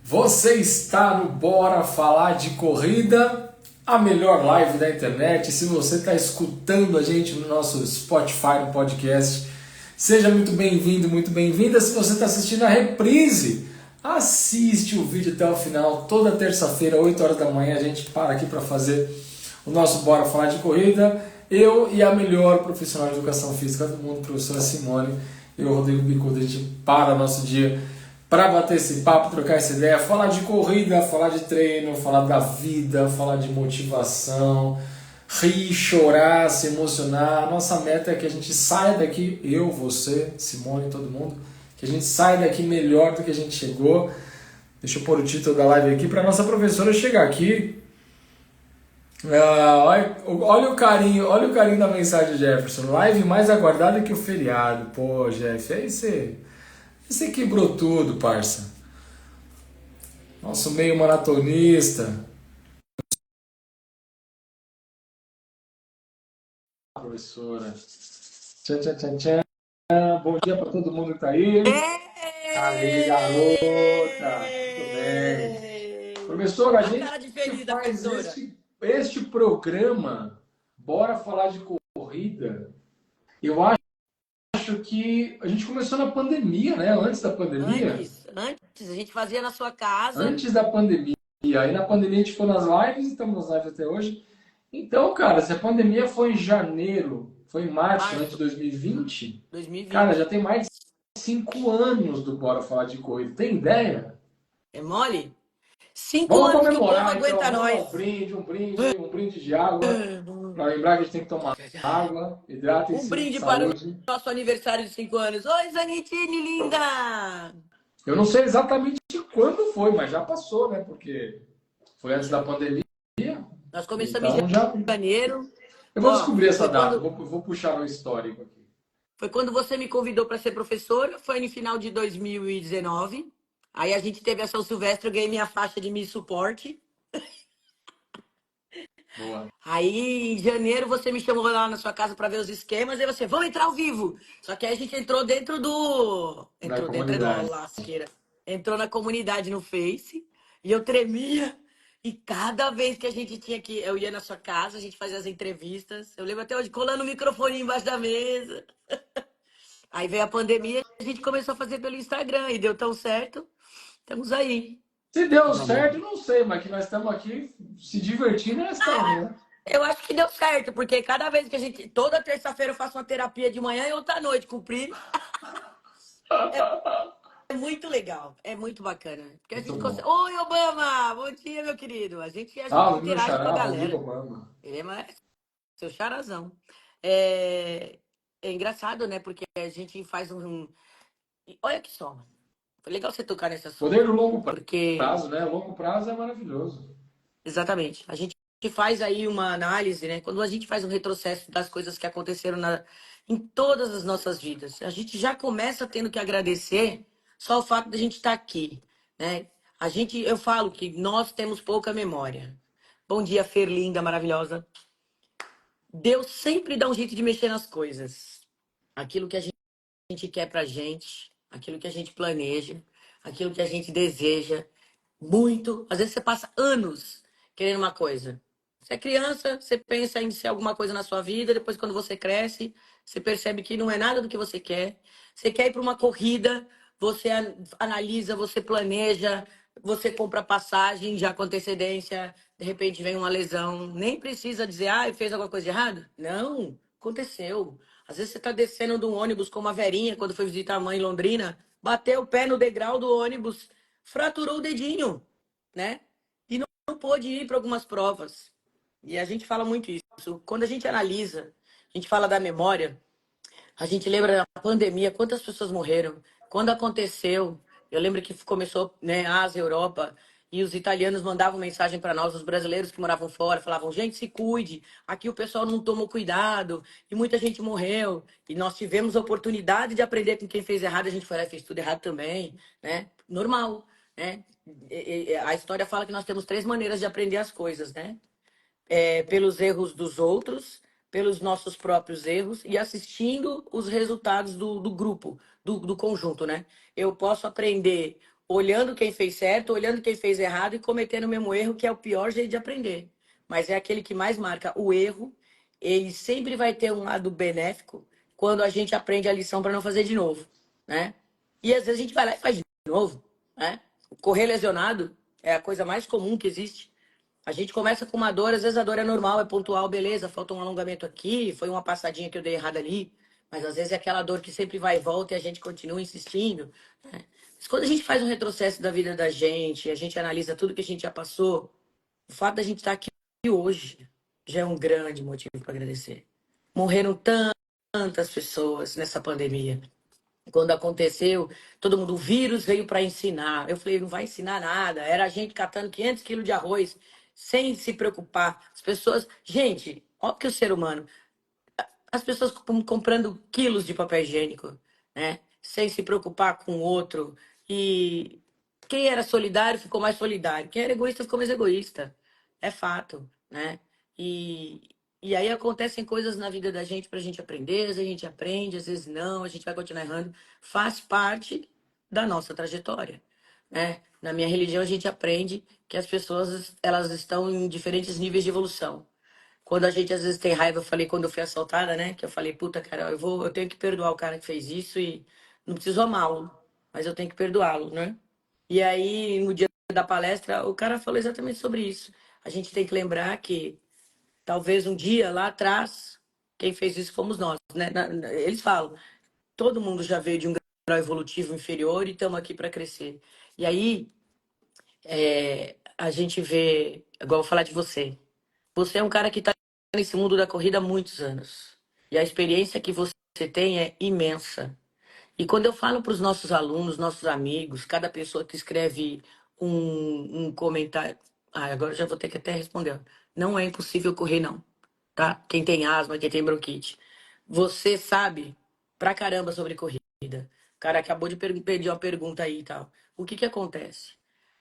Você está no Bora Falar de Corrida, a melhor live da internet. Se você está escutando a gente no nosso Spotify, no podcast, seja muito bem-vindo, muito bem-vinda. Se você está assistindo a reprise, assiste o vídeo até o final. Toda terça-feira, 8 horas da manhã, a gente para aqui para fazer o nosso Bora Falar de Corrida. Eu e a melhor profissional de educação física do mundo, professora Simone, eu, Rodrigo Bicudo, a gente para o nosso dia para bater esse papo, trocar essa ideia, falar de corrida, falar de treino, falar da vida, falar de motivação, rir, chorar, se emocionar. Nossa meta é que a gente saia daqui, eu, você, Simone, todo mundo, que a gente saia daqui melhor do que a gente chegou. Deixa eu pôr o título da live aqui para nossa professora chegar aqui. Olha o carinho da mensagem, Jefferson. Live mais aguardada que o feriado. Pô, Jeff, aí você quebrou tudo, parça. Nosso meio maratonista. Professora. Tchan, tchan, tchan, tchan. Bom dia para todo mundo que tá aí. Aí, garota. Tudo bem. Professora, a gente faz este programa, Bora Falar de Corrida. Eu acho que a gente começou na pandemia, né? Antes da pandemia. Antes, a gente fazia na sua casa. Antes da pandemia. Aí na pandemia a gente foi nas lives, estamos nas lives até hoje. Então, cara, se a pandemia foi em janeiro, foi em março, né, de 2020, cara, já tem mais de 5 anos do Bora Falar de Corrida. Tem ideia? É mole? 5 Vamos anos que o povo comemorar, então. aguenta Vamos dar nós. um brinde de água. Para lembrar que a gente tem que tomar água, hidratem-se, Um brinde saúde. para o nosso aniversário de 5 anos. Oi, Zanitini, linda! Eu não sei exatamente quando foi, mas já passou, né? Porque foi antes da pandemia. Nós começamos Então, em janeiro. Eu vou descobrir essa data, vou puxar no histórico aqui. Foi quando você me convidou para ser professora, foi no final de 2019. Aí a gente teve a São Silvestre, eu ganhei minha faixa de Miss Suporte. Boa. Aí, em janeiro, você me chamou lá na sua casa para ver os esquemas, e você, vamos entrar ao vivo. Só que aí a gente entrou dentro do... Entrou dentro da lasqueira. Entrou na comunidade no Face, e eu tremia. E cada vez que a gente tinha que... Eu ia na sua casa, a gente fazia as entrevistas. Eu lembro até hoje, colando o microfone embaixo da mesa. Aí veio a pandemia, a gente começou a fazer pelo Instagram, e deu tão certo. Estamos aí. Se deu certo, não sei, mas que nós estamos aqui se divertindo, nós estamos, né? Eu acho que deu certo, porque cada vez que a gente. Toda terça-feira eu faço uma terapia de manhã e outra à noite com o primo. É muito legal, é muito bacana. Porque a gente consegue. Oi, Obama! Bom dia, meu querido. A gente meu interage com a xará, galera. Obama. Ele é mais seu charazão. É... é engraçado, né? Porque a gente faz um. Olha que só. Foi legal você tocar nesse assunto. Poder do longo porque... prazo, né? Longo prazo é maravilhoso. Exatamente. A gente faz aí uma análise, né? Quando a gente faz um retrocesso das coisas que aconteceram em todas as nossas vidas, a gente já começa tendo que agradecer só o fato de a gente estar aqui, né? Eu falo que nós temos pouca memória. Bom dia, Fer, linda, maravilhosa. Deus sempre dá um jeito de mexer nas coisas. Aquilo que a gente quer pra gente, aquilo que a gente planeja, aquilo que a gente deseja. Muito. Às vezes você passa anos querendo uma coisa. Você é criança, você pensa em ser alguma coisa na sua vida, depois quando você cresce, você percebe que não é nada do que você quer. Você quer ir para uma corrida, você analisa, você planeja, você compra passagem já com antecedência, de repente vem uma lesão, nem precisa dizer, fez alguma coisa de errado? Não, aconteceu. Às vezes você está descendo de um ônibus com uma verinha, quando foi visitar a mãe em Londrina, bateu o pé no degrau do ônibus, fraturou o dedinho, né? E não pôde ir para algumas provas. E a gente fala muito isso. Quando a gente analisa, a gente fala da memória, a gente lembra da pandemia, quantas pessoas morreram, quando aconteceu. Eu lembro que começou, né, a Ásia, Europa, e os italianos mandavam mensagem para nós, os brasileiros que moravam fora, falavam, gente, se cuide, aqui o pessoal não tomou cuidado, e muita gente morreu, e nós tivemos a oportunidade de aprender com quem fez errado, a gente foi lá e fez tudo errado também, né? Normal, né? A história fala que nós temos 3 maneiras de aprender as coisas, né? Pelos erros dos outros, pelos nossos próprios erros e assistindo os resultados do grupo, do conjunto, né? Eu posso aprender olhando quem fez certo, olhando quem fez errado e cometendo o mesmo erro, que é o pior jeito de aprender. Mas é aquele que mais marca. O erro, ele sempre vai ter um lado benéfico quando a gente aprende a lição para não fazer de novo, né? E às vezes a gente vai lá e faz de novo, né? Correr lesionado é a coisa mais comum que existe. A gente começa com uma dor, às vezes a dor é normal, é pontual, beleza, falta um alongamento aqui, foi uma passadinha que eu dei errado ali, mas às vezes é aquela dor que sempre vai e volta e a gente continua insistindo, né? Mas quando a gente faz um retrocesso da vida da gente, a gente analisa tudo que a gente já passou, o fato da gente estar aqui hoje já é um grande motivo para agradecer. Morreram tantas pessoas nessa pandemia. Quando aconteceu, todo mundo, o vírus veio para ensinar. Eu falei, não vai ensinar nada. Era a gente catando 500 quilos de arroz, sem se preocupar. As pessoas. Gente, óbvio que o ser humano. As pessoas comprando quilos de papel higiênico, né? Sem se preocupar com o outro. E quem era solidário ficou mais solidário. Quem era egoísta ficou mais egoísta. É fato, né? E aí acontecem coisas na vida da gente pra gente aprender, às vezes a gente aprende, às vezes não, a gente vai continuar errando. Faz parte da nossa trajetória, né? Na minha religião a gente aprende que as pessoas elas estão em diferentes níveis de evolução. Quando a gente às vezes tem raiva, eu falei quando eu fui assaltada, né? Que eu falei, puta, cara, eu tenho que perdoar o cara que fez isso e não preciso amá-lo, mas eu tenho que perdoá-lo, né? E aí, no dia da palestra, o cara falou exatamente sobre isso. A gente tem que lembrar que talvez um dia lá atrás, quem fez isso fomos nós, né? Eles falam, todo mundo já veio de um grau evolutivo inferior e estamos aqui para crescer. E aí, a gente vê, igual eu vou falar de você. Você é um cara que está nesse mundo da corrida há muitos anos. E a experiência que você tem é imensa. E quando eu falo para os nossos alunos, nossos amigos, cada pessoa que escreve um comentário. Ah, agora eu já vou ter que até responder. Não é impossível correr, não. Tá? Quem tem asma, quem tem bronquite. Você sabe pra caramba sobre corrida. O cara acabou de pedir uma pergunta aí e tal. O que que acontece?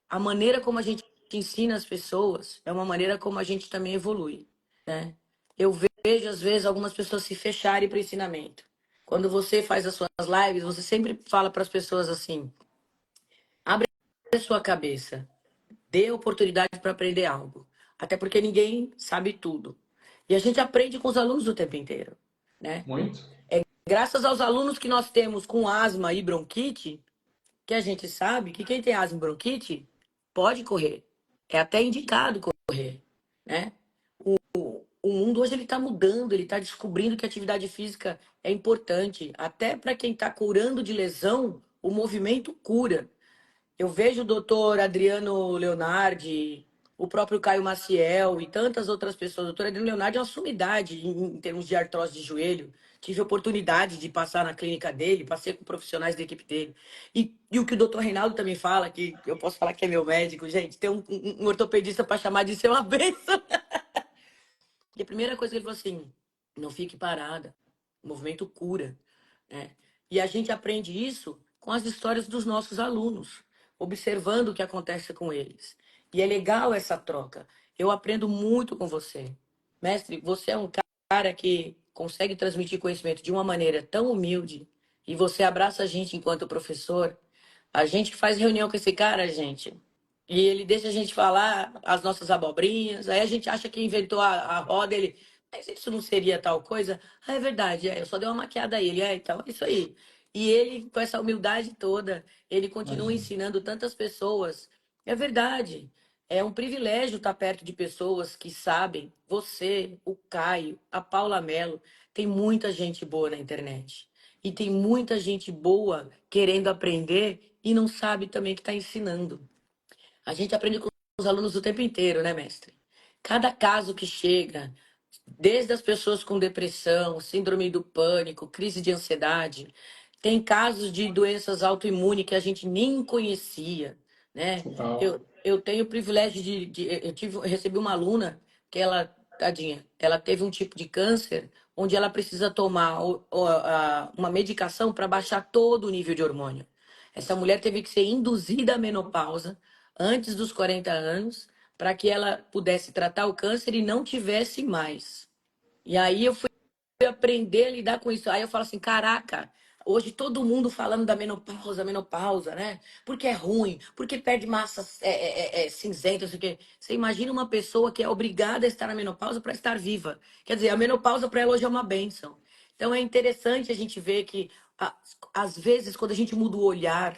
A maneira como a gente ensina as pessoas é uma maneira como a gente também evolui, né? Eu vejo, às vezes, algumas pessoas se fecharem para o ensinamento. Quando você faz as suas lives, você sempre fala para as pessoas assim: abre a sua cabeça, dê oportunidade para aprender algo. Até porque ninguém sabe tudo. E a gente aprende com os alunos o tempo inteiro, né? Muito. Graças aos alunos que nós temos com asma e bronquite, que a gente sabe que quem tem asma e bronquite pode correr. É até indicado correr, né? O mundo hoje ele está mudando, ele está descobrindo que a atividade física é importante. Até para quem está curando de lesão, o movimento cura. Eu vejo o doutor Adriano Leonardi, o próprio Caio Maciel e tantas outras pessoas. O doutor Adriano Leonardi é uma sumidade em termos de artrose de joelho. Tive a oportunidade de passar na clínica dele, passei com profissionais da equipe dele. E o que o doutor Reinaldo também fala, que eu posso falar que é meu médico, gente, ter um ortopedista para chamar de ser uma bênção. E a primeira coisa que ele falou assim: não fique parada, o movimento cura, né? E a gente aprende isso com as histórias dos nossos alunos, observando o que acontece com eles. E é legal essa troca. Eu aprendo muito com você. Mestre, você é um cara que consegue transmitir conhecimento de uma maneira tão humilde e você abraça a gente enquanto professor. A gente faz reunião com esse cara, gente, e ele deixa a gente falar as nossas abobrinhas. Aí a gente acha que inventou a roda. Ele, mas isso não seria tal coisa? Ah, é verdade, eu só dei uma maquiada aí. Ele, então, é isso aí. E ele, com essa humildade toda, ele continua Imagina. ensinando tantas pessoas. É verdade. É um privilégio estar perto de pessoas que sabem. Você, o Caio, a Paula Mello, tem muita gente boa na internet. E tem muita gente boa querendo aprender e não sabe também que está ensinando. A gente aprende com os alunos o tempo inteiro, né, mestre? Cada caso que chega, desde as pessoas com depressão, síndrome do pânico, crise de ansiedade, tem casos de doenças autoimunes que a gente nem conhecia, né? Total. Eu tenho o privilégio eu recebi uma aluna que ela, tadinha, ela teve um tipo de câncer onde ela precisa tomar uma medicação para baixar todo o nível de hormônio. Essa mulher teve que ser induzida à menopausa antes dos 40 anos para que ela pudesse tratar o câncer e não tivesse mais. E aí eu fui aprender a lidar com isso. Aí eu falo assim, caraca, Hoje todo mundo falando da menopausa, né? Porque é ruim, porque perde massa cinzenta, não sei o quê. Você imagina uma pessoa que é obrigada a estar na menopausa para estar viva. Quer dizer, a menopausa para ela hoje é uma bênção. Então é interessante a gente ver que, às vezes, quando a gente muda o olhar,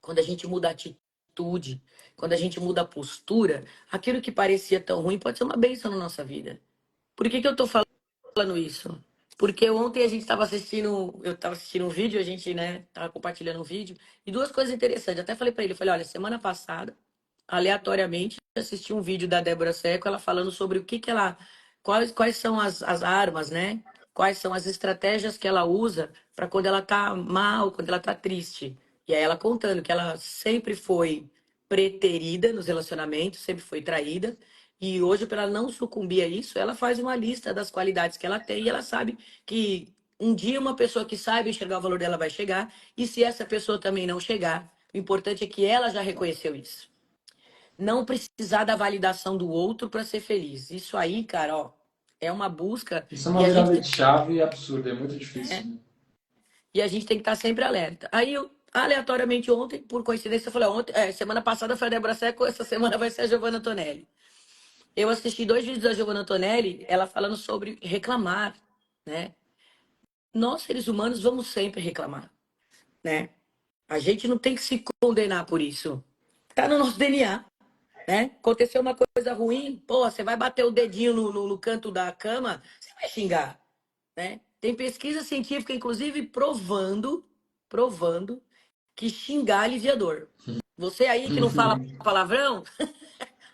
quando a gente muda a atitude, quando a gente muda a postura, aquilo que parecia tão ruim pode ser uma bênção na nossa vida. Por que que eu tô falando isso? Porque ontem a gente estava assistindo, eu estava assistindo um vídeo, a gente, né, tava compartilhando um vídeo, e duas coisas interessantes. Até falei para ele, falei, olha, semana passada, aleatoriamente, assisti um vídeo da Débora Seco, ela falando sobre o que que ela, quais são as armas, né? Quais são as estratégias que ela usa para quando ela tá mal, quando ela tá triste. E aí ela contando que ela sempre foi preterida nos relacionamentos, sempre foi traída, e hoje, para ela não sucumbir a isso, ela faz uma lista das qualidades que ela tem e ela sabe que um dia uma pessoa que saiba enxergar o valor dela vai chegar, e se essa pessoa também não chegar, o importante é que ela já reconheceu isso. Não precisar da validação do outro para ser feliz. Isso aí, cara, ó, é uma busca Isso é uma e a gente virada tem, de chave absurda, é muito difícil, é, né? e a gente tem que estar sempre alerta. Aí eu aleatoriamente ontem, por coincidência, eu falei, ontem, semana passada foi a Débora Seco, essa semana vai ser a Giovanna Tonelli. Eu assisti dois vídeos da Giovanna Antonelli, ela falando sobre reclamar, né? Nós, seres humanos, vamos sempre reclamar, né? A gente não tem que se condenar por isso. Tá no nosso DNA, né? Aconteceu uma coisa ruim, pô, você vai bater o dedinho no canto da cama, você vai xingar, né? Tem pesquisa científica, inclusive, provando que xingar alivia dor. Você aí que não fala palavrão,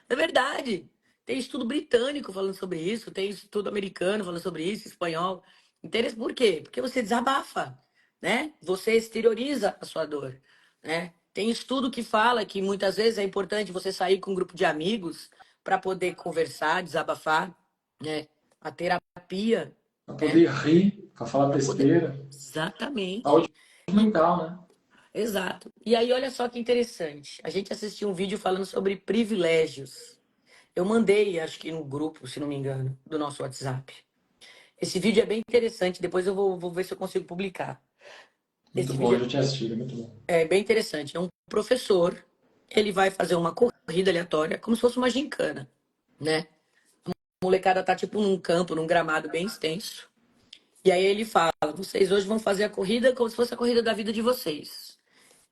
é verdade. Tem estudo britânico falando sobre isso, tem estudo americano falando sobre isso, espanhol. Interessante. Por quê? Porque você desabafa, né? Você exterioriza a sua dor, né? Tem estudo que fala que muitas vezes é importante você sair com um grupo de amigos para poder conversar, desabafar, né? A terapia, Para né? poder rir, para falar Para poder. besteira. Exatamente. Saúde mental, né? Exato. E aí, olha só que interessante. A gente assistiu um vídeo falando sobre privilégios. Eu mandei, acho que no grupo, se não me engano, do nosso WhatsApp. Esse vídeo é bem interessante, depois eu vou ver se eu consigo publicar. Muito Esse bom, eu vídeo já tinha assistido, é muito bom. é bem interessante. É um professor, ele vai fazer uma corrida aleatória, como se fosse uma gincana, né? A molecada tá tipo num campo, num gramado bem extenso. E aí ele fala: vocês hoje vão fazer a corrida como se fosse a corrida da vida de vocês.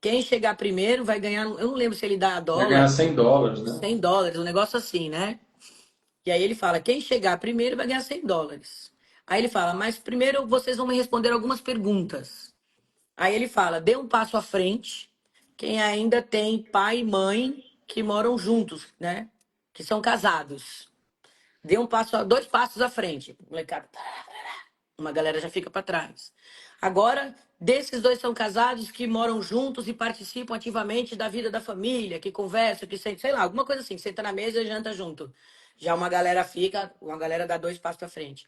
Quem chegar primeiro vai ganhar, eu não lembro se ele dá Vai ganhar dólar, US$ 100, né? US$ 100, um negócio assim, né? E aí ele fala: quem chegar primeiro vai ganhar US$ 100. Aí ele fala: mas primeiro vocês vão me responder algumas perguntas. Aí ele fala: dê um passo à frente, quem ainda tem pai e mãe que moram juntos, né? Que são casados. Dê um passo, dois passos à frente. Molecada, uma galera já fica para trás. Agora, desses dois são casados que moram juntos e participam ativamente da vida da família, que conversam, que sentem, sei lá, alguma coisa assim, senta na mesa e janta junto. Já uma galera fica, uma galera dá dois passos à frente.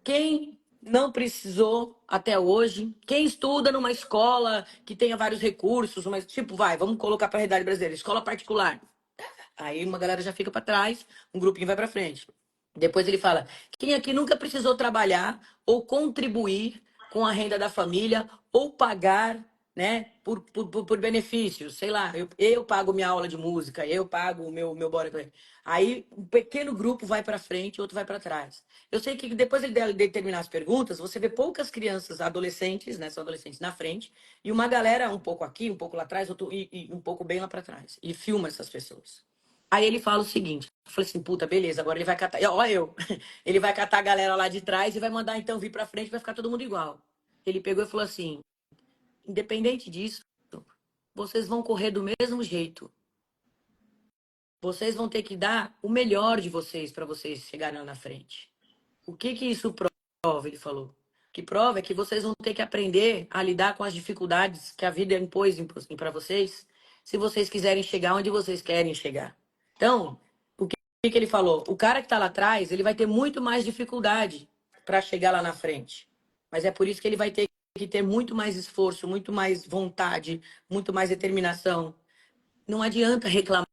Quem não precisou até hoje, quem estuda numa escola que tenha vários recursos, mas tipo, vamos colocar para a realidade brasileira, escola particular. Aí uma galera já fica para trás, um grupinho vai para frente. Depois ele fala: quem aqui nunca precisou trabalhar ou contribuir com a renda da família ou pagar, né, por benefícios? Sei lá, eu pago minha aula de música, eu pago o meu bora. Aí um pequeno grupo vai para frente, outro vai para trás. Eu sei que depois ele de terminar as perguntas, você vê poucas crianças, adolescentes, né, são adolescentes na frente, e uma galera um pouco aqui, um pouco lá atrás, e um pouco bem lá para trás. E filma essas pessoas. Aí ele fala o seguinte, eu falei assim, puta, beleza, agora ele vai catar, ó eu, ele vai catar a galera lá de trás e vai mandar então vir pra frente, vai ficar todo mundo igual. Ele pegou e falou assim, independente disso, vocês vão correr do mesmo jeito. Vocês vão ter que dar o melhor de vocês para vocês chegarem lá na frente. O que que isso prova? Ele falou. O que prova é que vocês vão ter que aprender a lidar com as dificuldades que a vida impôs para vocês, se vocês quiserem chegar onde vocês querem chegar. Então, o que ele falou? O cara que está lá atrás, ele vai ter muito mais dificuldade para chegar lá na frente. Mas é por isso que ele vai ter que ter muito mais esforço, muito mais vontade, muito mais determinação. Não adianta reclamar.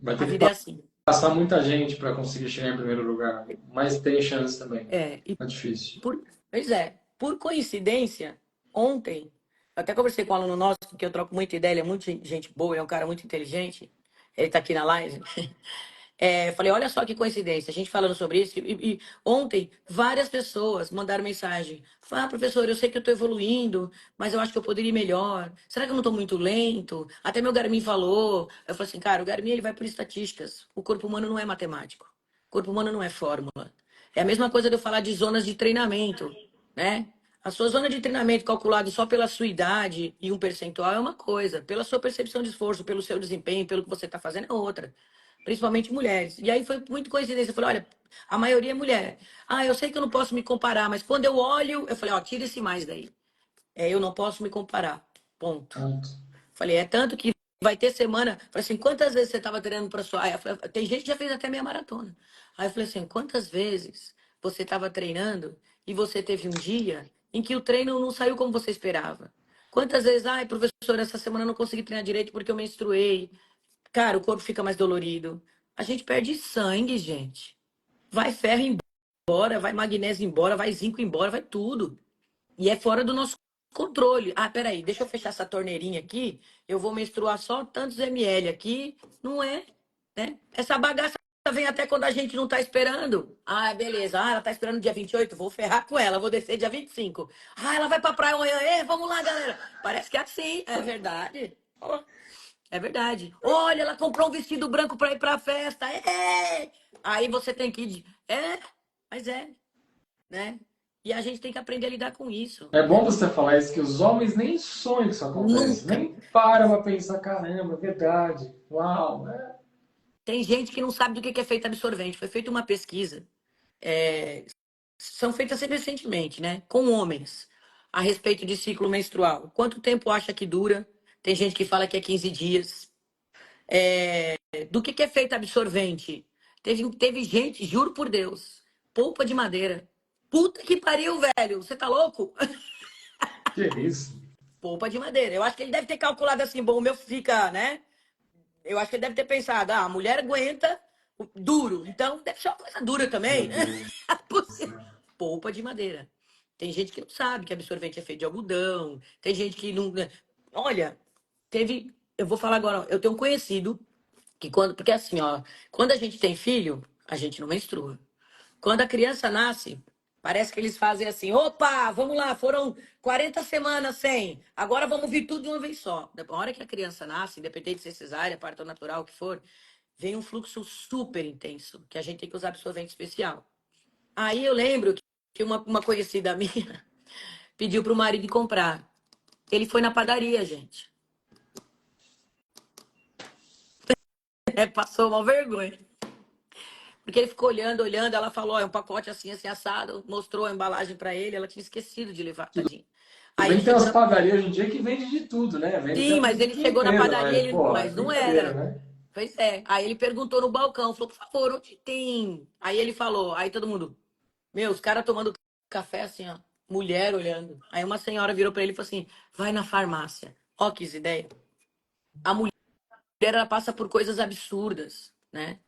Vai A ter vida que é assim. passar muita gente para conseguir chegar em primeiro lugar. Mas tem chance também. É, e É difícil. pois é, por coincidência, ontem até conversei com um aluno nosso, que eu troco muita ideia, ele é muito gente boa, é um cara muito inteligente. Ele tá aqui na live. Falei, olha só que coincidência, a gente falando sobre isso, e ontem várias pessoas mandaram mensagem. Falaram, ah, professor, eu sei que eu tô evoluindo, mas eu acho que eu poderia ir melhor. Será que eu não tô muito lento? Até meu Garmin falou. Eu falei assim, cara, o Garmin ele vai por estatísticas. O corpo humano não é matemático. O corpo humano não é fórmula. É a mesma coisa de eu falar de zonas de treinamento, né? A sua zona de treinamento calculada só pela sua idade e um percentual é uma coisa. Pela sua percepção de esforço, pelo seu desempenho, pelo que você está fazendo é outra. Principalmente mulheres. E aí foi muito coincidência. Eu falei, olha, a maioria é mulher. Ah, eu sei que eu não posso me comparar, mas quando eu olho, eu falei, ó, tira esse mais daí. Eu não posso me comparar. Ponto. Ponto. Falei, é tanto que vai ter semana. Falei assim, quantas vezes você estava treinando para sua. Aí eu falei, tem gente que já fez até meia maratona. Aí eu falei assim, quantas vezes você estava treinando e você teve um dia em que o treino não saiu como você esperava? Quantas vezes, ai, professor, essa semana eu não consegui treinar direito porque eu menstruei. Cara, o corpo fica mais dolorido. A gente perde sangue, gente. Vai ferro embora, vai magnésio embora, vai zinco embora, vai tudo. E é fora do nosso controle. Ah, peraí, deixa eu fechar essa torneirinha aqui. Eu vou menstruar só tantos ml aqui. Não é, né? Essa bagaça vem até quando a gente não tá esperando. Ah, beleza. Ah, ela tá esperando dia 28. Vou ferrar com ela, vou descer dia 25. Ah, ela vai pra praia amanhã. Vamos lá, galera. Parece que é assim, é verdade. Ó, é verdade. Olha, ela comprou um vestido branco pra ir pra festa. Aí você tem que ir. Mas é, né? E a gente tem que aprender a lidar com isso, É bom né? você falar isso, que os homens nem sonham que isso acontece, Nunca. nem param a pensar, caramba, é verdade, uau, né? Tem gente que não sabe do que é feito absorvente. Foi feita uma pesquisa, é, são feitas recentemente, né? Com homens, a respeito de ciclo menstrual. Quanto tempo acha que dura? Tem gente que fala que é 15 dias. Do que é feito absorvente? Teve gente, juro por Deus, polpa de madeira. Puta que pariu, velho. Você tá louco? Que isso? Polpa de madeira. Eu acho que ele deve ter calculado assim, bom, o meu fica, né? Eu acho que ele deve ter pensado, ah, a mulher aguenta duro, então deve ser uma coisa dura Meu também. Deus do céu. Polpa de madeira. Tem gente que não sabe que absorvente é feito de algodão, tem gente que não. Olha, teve. Eu vou falar agora, eu tenho um conhecido que quando. Porque assim, ó, quando a gente tem filho, a gente não menstrua. Quando a criança nasce, parece que eles fazem assim: opa, vamos lá, foram 40 semanas sem, agora vamos vir tudo de uma vez só. Na hora que a criança nasce, independente de ser cesárea, parto natural, o que for, vem um fluxo super intenso, que a gente tem que usar absorvente especial. Aí eu lembro que uma conhecida minha pediu para o marido comprar. Ele foi na padaria, gente. Passou uma vergonha. Porque ele ficou olhando, olhando, ela falou, ó, é um pacote assim, assim, assado, mostrou a embalagem para ele, ela tinha esquecido de levar, tadinho. Tudo Aí bem ele que tem chegou umas na... padarias hoje em dia que vende de tudo, né? Vende até Sim, mas produto ele de chegou na limpeza, padaria, mas, pô, é mas não brincadeira, era. né? Pois é. Aí ele perguntou no balcão, falou, por favor, onde tem? Aí ele falou, aí todo mundo, meu, os caras tomando café assim, ó, mulher olhando. Aí uma senhora virou para ele e falou assim, vai na farmácia. Ó, que ideia. A mulher ela passa por coisas absurdas, né?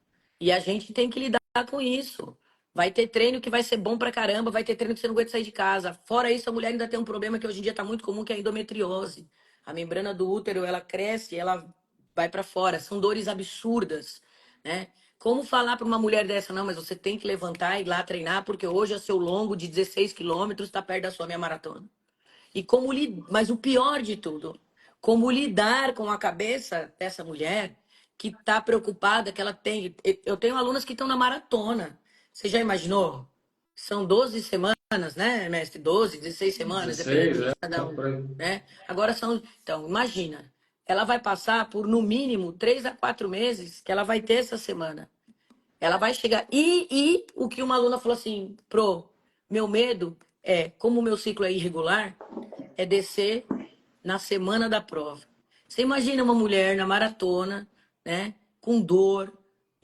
E a gente tem que lidar com isso. Vai ter treino que vai ser bom pra caramba, vai ter treino que você não aguenta sair de casa. Fora isso, a mulher ainda tem um problema que hoje em dia tá muito comum, que é a endometriose. A membrana do útero, ela cresce, ela vai pra fora. São dores absurdas, né? Como falar para uma mulher dessa, não, mas você tem que levantar e ir lá treinar, porque hoje é seu longo de 16 quilômetros, está perto da sua meia maratona. E como mas o pior de tudo, como lidar com a cabeça dessa mulher que está preocupada que ela tem. Eu tenho alunas que estão na maratona. Você já imaginou? São 12 semanas, né, mestre? 12, 16 semanas, 16, dependendo é, de cada um, por aí. né? Agora são. Então, imagina. Ela vai passar por, no mínimo, 3 a 4 meses que ela vai ter essa semana. Ela vai chegar. E o que uma aluna falou assim, meu medo é, como o meu ciclo é irregular, é descer na semana da prova. Você imagina uma mulher na maratona, né, com dor.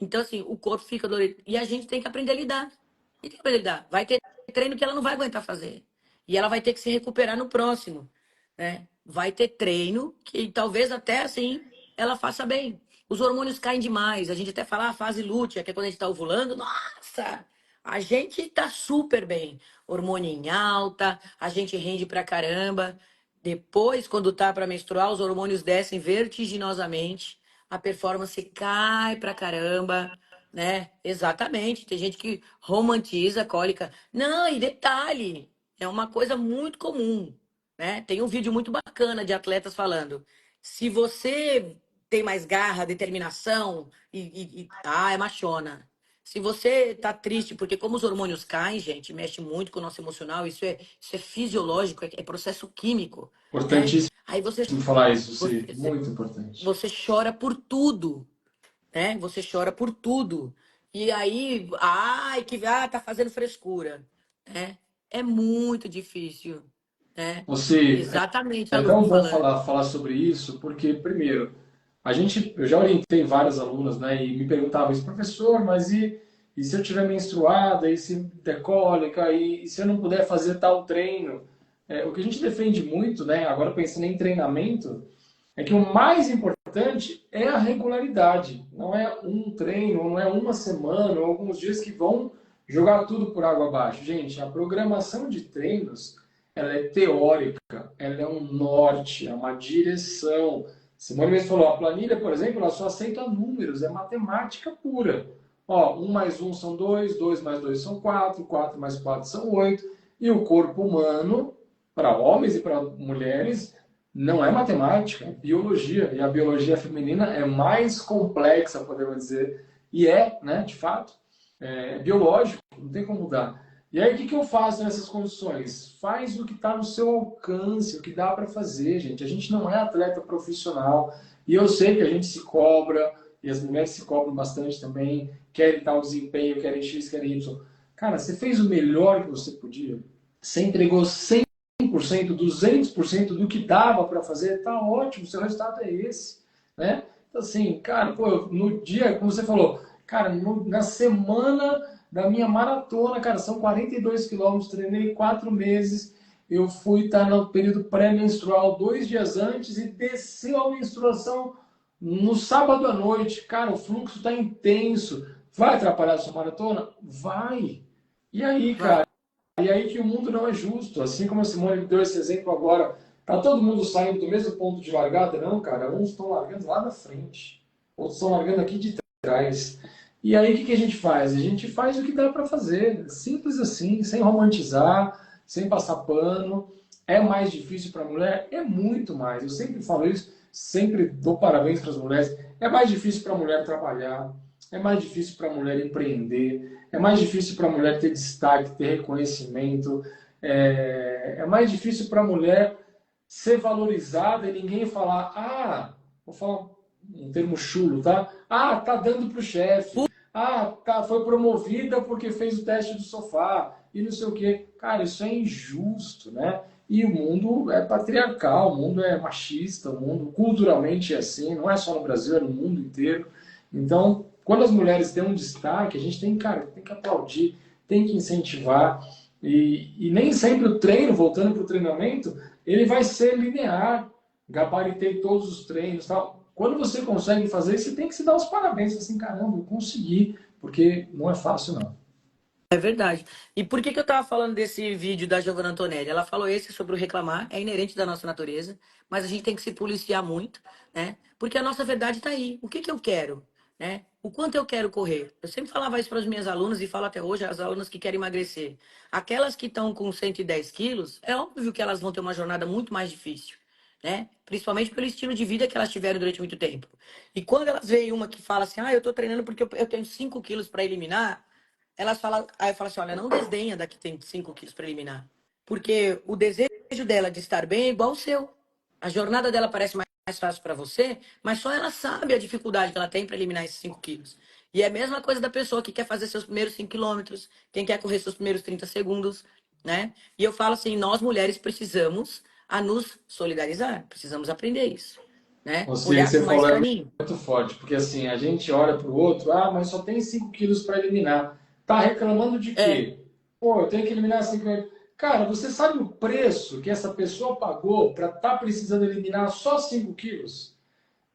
Então, assim, o corpo fica dolorido. E a gente tem que aprender a lidar. E tem que aprender a lidar. Vai ter treino que ela não vai aguentar fazer. E ela vai ter que se recuperar no próximo, né? Vai ter treino que talvez até assim ela faça bem. Os hormônios caem demais. A gente até fala a fase lútea, que é quando a gente está ovulando. Nossa! A gente tá super bem. Hormônio em alta, a gente rende pra caramba. Depois, quando tá para menstruar, os hormônios descem vertiginosamente, a performance cai pra caramba, né? Exatamente. Tem gente que romantiza a cólica. Não, e detalhe, é uma coisa muito comum, né? Tem um vídeo muito bacana de atletas falando: se você tem mais garra, determinação é machona. Se você tá triste, porque como os hormônios caem, gente, mexe muito com o nosso emocional, isso é fisiológico, é processo químico, né? Importantíssimo Aí falar isso, sim. você, Muito importante. você chora por tudo, né? Você chora por tudo. E aí, ai, tá fazendo frescura, né? É muito difícil, né? Você, Exatamente, é aluno tão bom falando. falar sobre isso, porque, primeiro, eu já orientei várias alunas, né, e me perguntavam isso, professor, mas e se eu tiver menstruada, e se der cólica, e se eu não puder fazer tal treino? O que a gente defende muito, né, agora pensando em treinamento, é que o mais importante é a regularidade. Não é um treino, não é uma semana, ou alguns dias que vão jogar tudo por água abaixo. Gente, a programação de treinos, ela é teórica, ela é um norte, é uma direção. Simone mesmo falou, a planilha, por exemplo, ela só aceita números, é matemática pura. Ó, 1 mais 1 são 2, 2 mais 2 são 4, 4 mais 4 são 8. E o corpo humano, para homens e para mulheres, não é matemática, é biologia. E a biologia feminina é mais complexa, podemos dizer. E né, de fato, é biológico, não tem como mudar. E aí, o que eu faço nessas condições? Faz o que está no seu alcance, o que dá para fazer, gente. A gente não é atleta profissional. E eu sei que a gente se cobra, e as mulheres se cobram bastante também, querem tal desempenho, querem X, querem Y. Cara, você fez o melhor que você podia. Você entregou 100%, 200% do que dava para fazer, tá ótimo, seu resultado é esse, né? Então, assim, cara, pô, no dia, como você falou, cara, na semana da minha maratona, cara, são 42 quilômetros, treinei 4 meses, eu fui estar no período pré-menstrual 2 dias antes e desceu a menstruação no sábado à noite. Cara, o fluxo está intenso. Vai atrapalhar a sua maratona? Vai. E aí, Vai. cara? E aí que o mundo não é justo. Assim como a Simone deu esse exemplo agora, tá todo mundo saindo do mesmo ponto de largada? Não, cara. Uns estão largando lá na frente, outros estão largando aqui de trás. E aí o que a gente faz? A gente faz o que dá para fazer. Simples assim, sem romantizar, sem passar pano. É mais difícil para a mulher? É muito mais. Eu sempre falo isso, sempre dou parabéns para as mulheres. É mais difícil para a mulher trabalhar, é mais difícil para a mulher empreender, é mais difícil para a mulher ter destaque, ter reconhecimento, é mais difícil para a mulher ser valorizada e ninguém falar, vou falar um termo chulo, tá? Tá dando pro chefe. Foi promovida porque fez o teste do sofá e não sei o quê. Cara, isso é injusto, né? E o mundo é patriarcal, o mundo é machista, o mundo culturalmente é assim, não é só no Brasil, é no mundo inteiro. Então, quando as mulheres têm um destaque, a gente tem, cara, tem que aplaudir, tem que incentivar. E nem sempre o treino, voltando para o treinamento, ele vai ser linear. Gabaritei todos os treinos, tal. Quando você consegue fazer isso, você tem que se dar os parabéns, assim, caramba, eu consegui, porque não é fácil, não. É verdade. E por que eu tava falando desse vídeo da Giovanna Antonelli? Ela falou esse sobre o reclamar, é inerente da nossa natureza, mas a gente tem que se policiar muito, né? Porque a nossa verdade tá aí. O que eu quero, né? O quanto eu quero correr? Eu sempre falava isso para as minhas alunas e falo até hoje, as alunas que querem emagrecer. Aquelas que estão com 110 quilos, é óbvio que elas vão ter uma jornada muito mais difícil, né? Principalmente pelo estilo de vida que elas tiveram durante muito tempo. E quando elas veem uma que fala assim, eu tô treinando porque eu tenho 5 quilos para eliminar, elas falam, aí eu falo assim, olha, não desdenha da que tem 5 quilos para eliminar. Porque o desejo dela de estar bem é igual ao seu. A jornada dela parece mais fácil para você, mas só ela sabe a dificuldade que ela tem para eliminar esses 5 quilos. E é a mesma coisa da pessoa que quer fazer seus primeiros 5 quilômetros, quem quer correr seus primeiros 30 segundos, né? E eu falo assim, nós mulheres precisamos a nos solidarizar, precisamos aprender isso, né? Você, Olhar você com mais falou é carinho. muito forte, porque assim, a gente olha para o outro, mas só tem 5 quilos para eliminar. Tá reclamando de É, quê? Pô, eu tenho que eliminar 5 quilos. Cara, você sabe o preço que essa pessoa pagou para estar precisando eliminar só 5 quilos?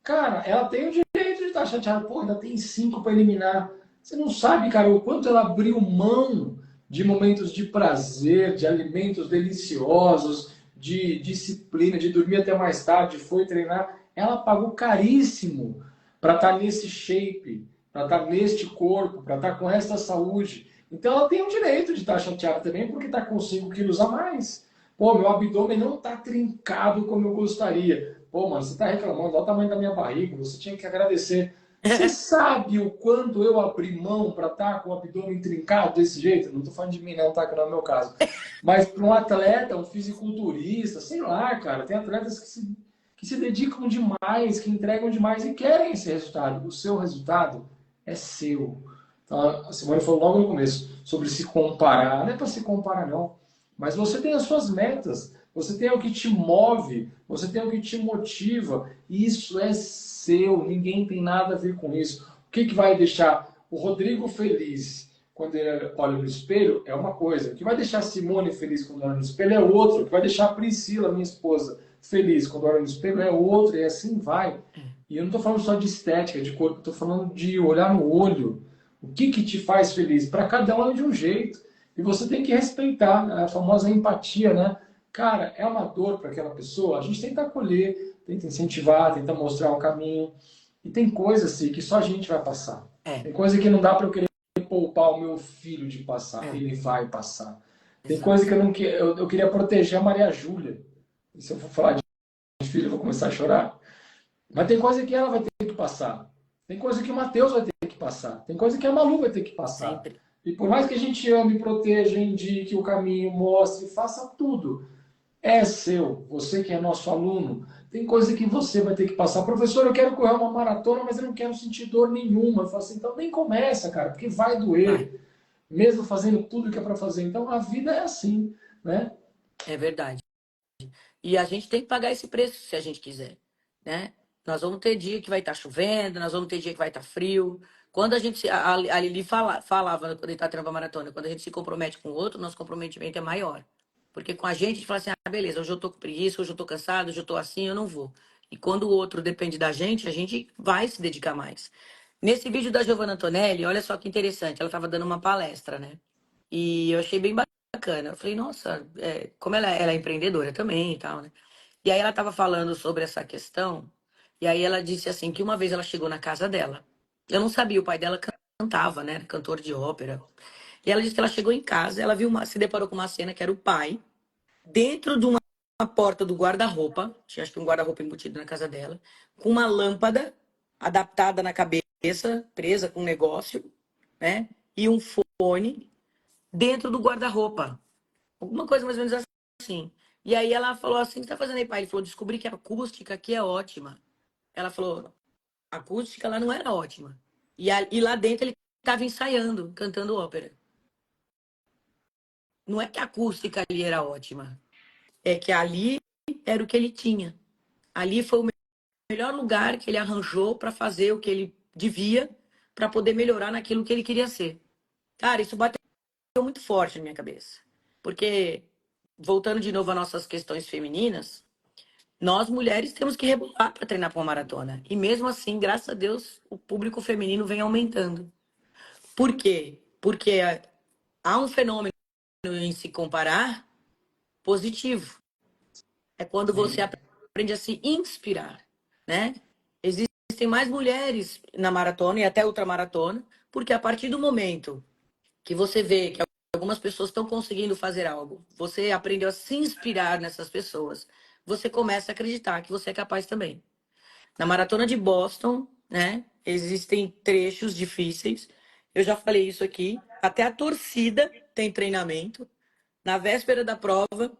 Cara, ela tem o direito de estar chateada. Pô, ainda tem 5 para eliminar. Você não sabe, cara, o quanto ela abriu mão de momentos de prazer, de alimentos deliciosos, de disciplina, de dormir até mais tarde, foi treinar, ela pagou caríssimo para estar nesse shape, para estar neste corpo, para estar com esta saúde. Então ela tem o direito de estar chateada também porque está com 5 quilos a mais. Pô, meu abdômen não está trincado como eu gostaria. Pô, mano, você está reclamando, olha o tamanho da minha barriga, você tinha que agradecer. Você sabe o quanto eu abri mão para estar com o abdômen trincado desse jeito? Não estou falando de mim, não, tá? Que não é o meu caso. Mas para um atleta, um fisiculturista, sei lá, cara, tem atletas que se dedicam demais, que entregam demais e querem esse resultado. O seu resultado é seu. Então, a Simone falou logo no começo sobre se comparar. Não é para se comparar, não. Mas você tem as suas metas, você tem o que te move, você tem o que te motiva. E isso é seu, ninguém tem nada a ver com isso. O que, que vai deixar o Rodrigo feliz quando ele olha no espelho é uma coisa. O que vai deixar a Simone feliz quando olha no espelho é outro. O que vai deixar a Priscila, minha esposa, feliz quando olha no espelho é outro. E assim vai. E eu não estou falando só de estética, de corpo, estou falando de olhar no olho. O que, que te faz feliz? Para cada um é de um jeito. E você tem que respeitar, né? A famosa empatia, né? Cara, é uma dor para aquela pessoa, a gente tenta acolher, tenta incentivar, tenta mostrar um caminho. E tem coisas assim que só a gente vai passar. É, Tem coisa que não dá para eu querer poupar o meu filho de passar. é, Ele vai passar. Tem coisa exato. que eu não eu queria proteger a Maria Júlia. E se eu for falar de filho, eu vou começar a chorar. Mas tem coisa que ela vai ter que passar. Tem coisa que o Matheus vai ter que passar. Tem coisa que a Malu vai ter que passar. Sempre. E por mais que a gente ame, proteja, indique o caminho, mostre, faça tudo. É seu. Você que é nosso aluno. Tem coisa que você vai ter que passar. Professor, eu quero correr uma maratona, mas eu não quero sentir dor nenhuma. Eu falo assim, então nem começa, cara, porque vai Vai. doer. Mesmo fazendo tudo que é para fazer. Então a vida é assim, né? É verdade. E a gente tem que pagar esse preço se a gente quiser, né? Nós vamos ter dia que vai estar chovendo, nós vamos ter dia que vai estar frio. Quando a gente a Lili falava quando ele está treinando a maratona, quando a gente se compromete com o outro, nosso comprometimento é maior. Porque com a gente fala assim, ah, beleza, hoje eu tô com preguiça, hoje eu tô cansado, hoje eu tô assim, eu não vou. E quando o outro depende da gente, a gente vai se dedicar mais. Nesse vídeo da Giovanna Antonelli, olha só que interessante, ela estava dando uma palestra, né? E eu achei bem bacana. Eu falei, nossa, como ela é empreendedora também e tal, né? E aí ela estava falando sobre essa questão, e aí ela disse assim, que uma vez ela chegou na casa dela. Eu não sabia, o pai dela cantava, né? Cantor de ópera. E ela disse que ela chegou em casa, ela viu se deparou com uma cena que era o pai dentro de uma porta do guarda-roupa, tinha acho que um guarda-roupa embutido na casa dela, com uma lâmpada adaptada na cabeça, presa com um negócio, né? E um fone dentro do guarda-roupa. Alguma coisa mais ou menos assim. E aí ela falou assim, o que você tá fazendo aí, pai? Ele falou, descobri que a acústica aqui é ótima. Ela falou, a acústica lá não era ótima. E lá dentro ele estava ensaiando, cantando ópera. Não é que a acústica ali era ótima, é que ali era o que ele tinha. Ali foi o melhor lugar que ele arranjou para fazer o que ele devia, para poder melhorar naquilo que ele queria ser. Cara, isso bateu muito forte na minha cabeça. Porque, voltando de novo às nossas questões femininas, nós mulheres temos que rebolar para treinar para uma maratona. E mesmo assim, graças a Deus, o público feminino vem aumentando. Por quê? Porque há um fenômeno em se comparar positivo. É quando você Sim. aprende a se inspirar, né? Existem mais mulheres na maratona e até ultramaratona, porque a partir do momento que você vê que algumas pessoas estão conseguindo fazer algo, você aprendeu a se inspirar nessas pessoas, você começa a acreditar que você é capaz também. Na maratona de Boston, né, existem trechos difíceis. Eu já falei isso aqui. Até a torcida tem treinamento. Na véspera da prova,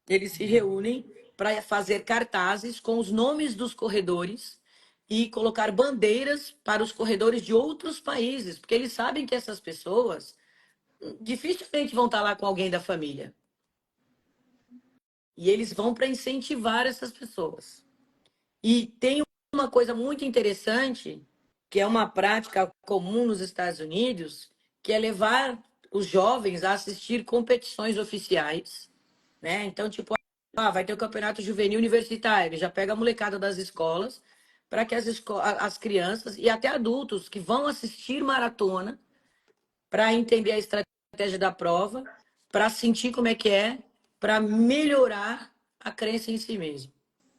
eles se reúnem para fazer cartazes com os nomes dos corredores e colocar bandeiras para os corredores de outros países, porque eles sabem que essas pessoas dificilmente vão estar lá com alguém da família. E eles vão para incentivar essas pessoas. E tem uma coisa muito interessante, que é uma prática comum nos Estados Unidos, que é levar os jovens a assistir competições oficiais, né? Então, tipo, vai ter o campeonato juvenil universitário, já pega a molecada das escolas para que as crianças e até adultos que vão assistir maratona para entender a estratégia da prova, para sentir como é que é, para melhorar a crença em si mesmo.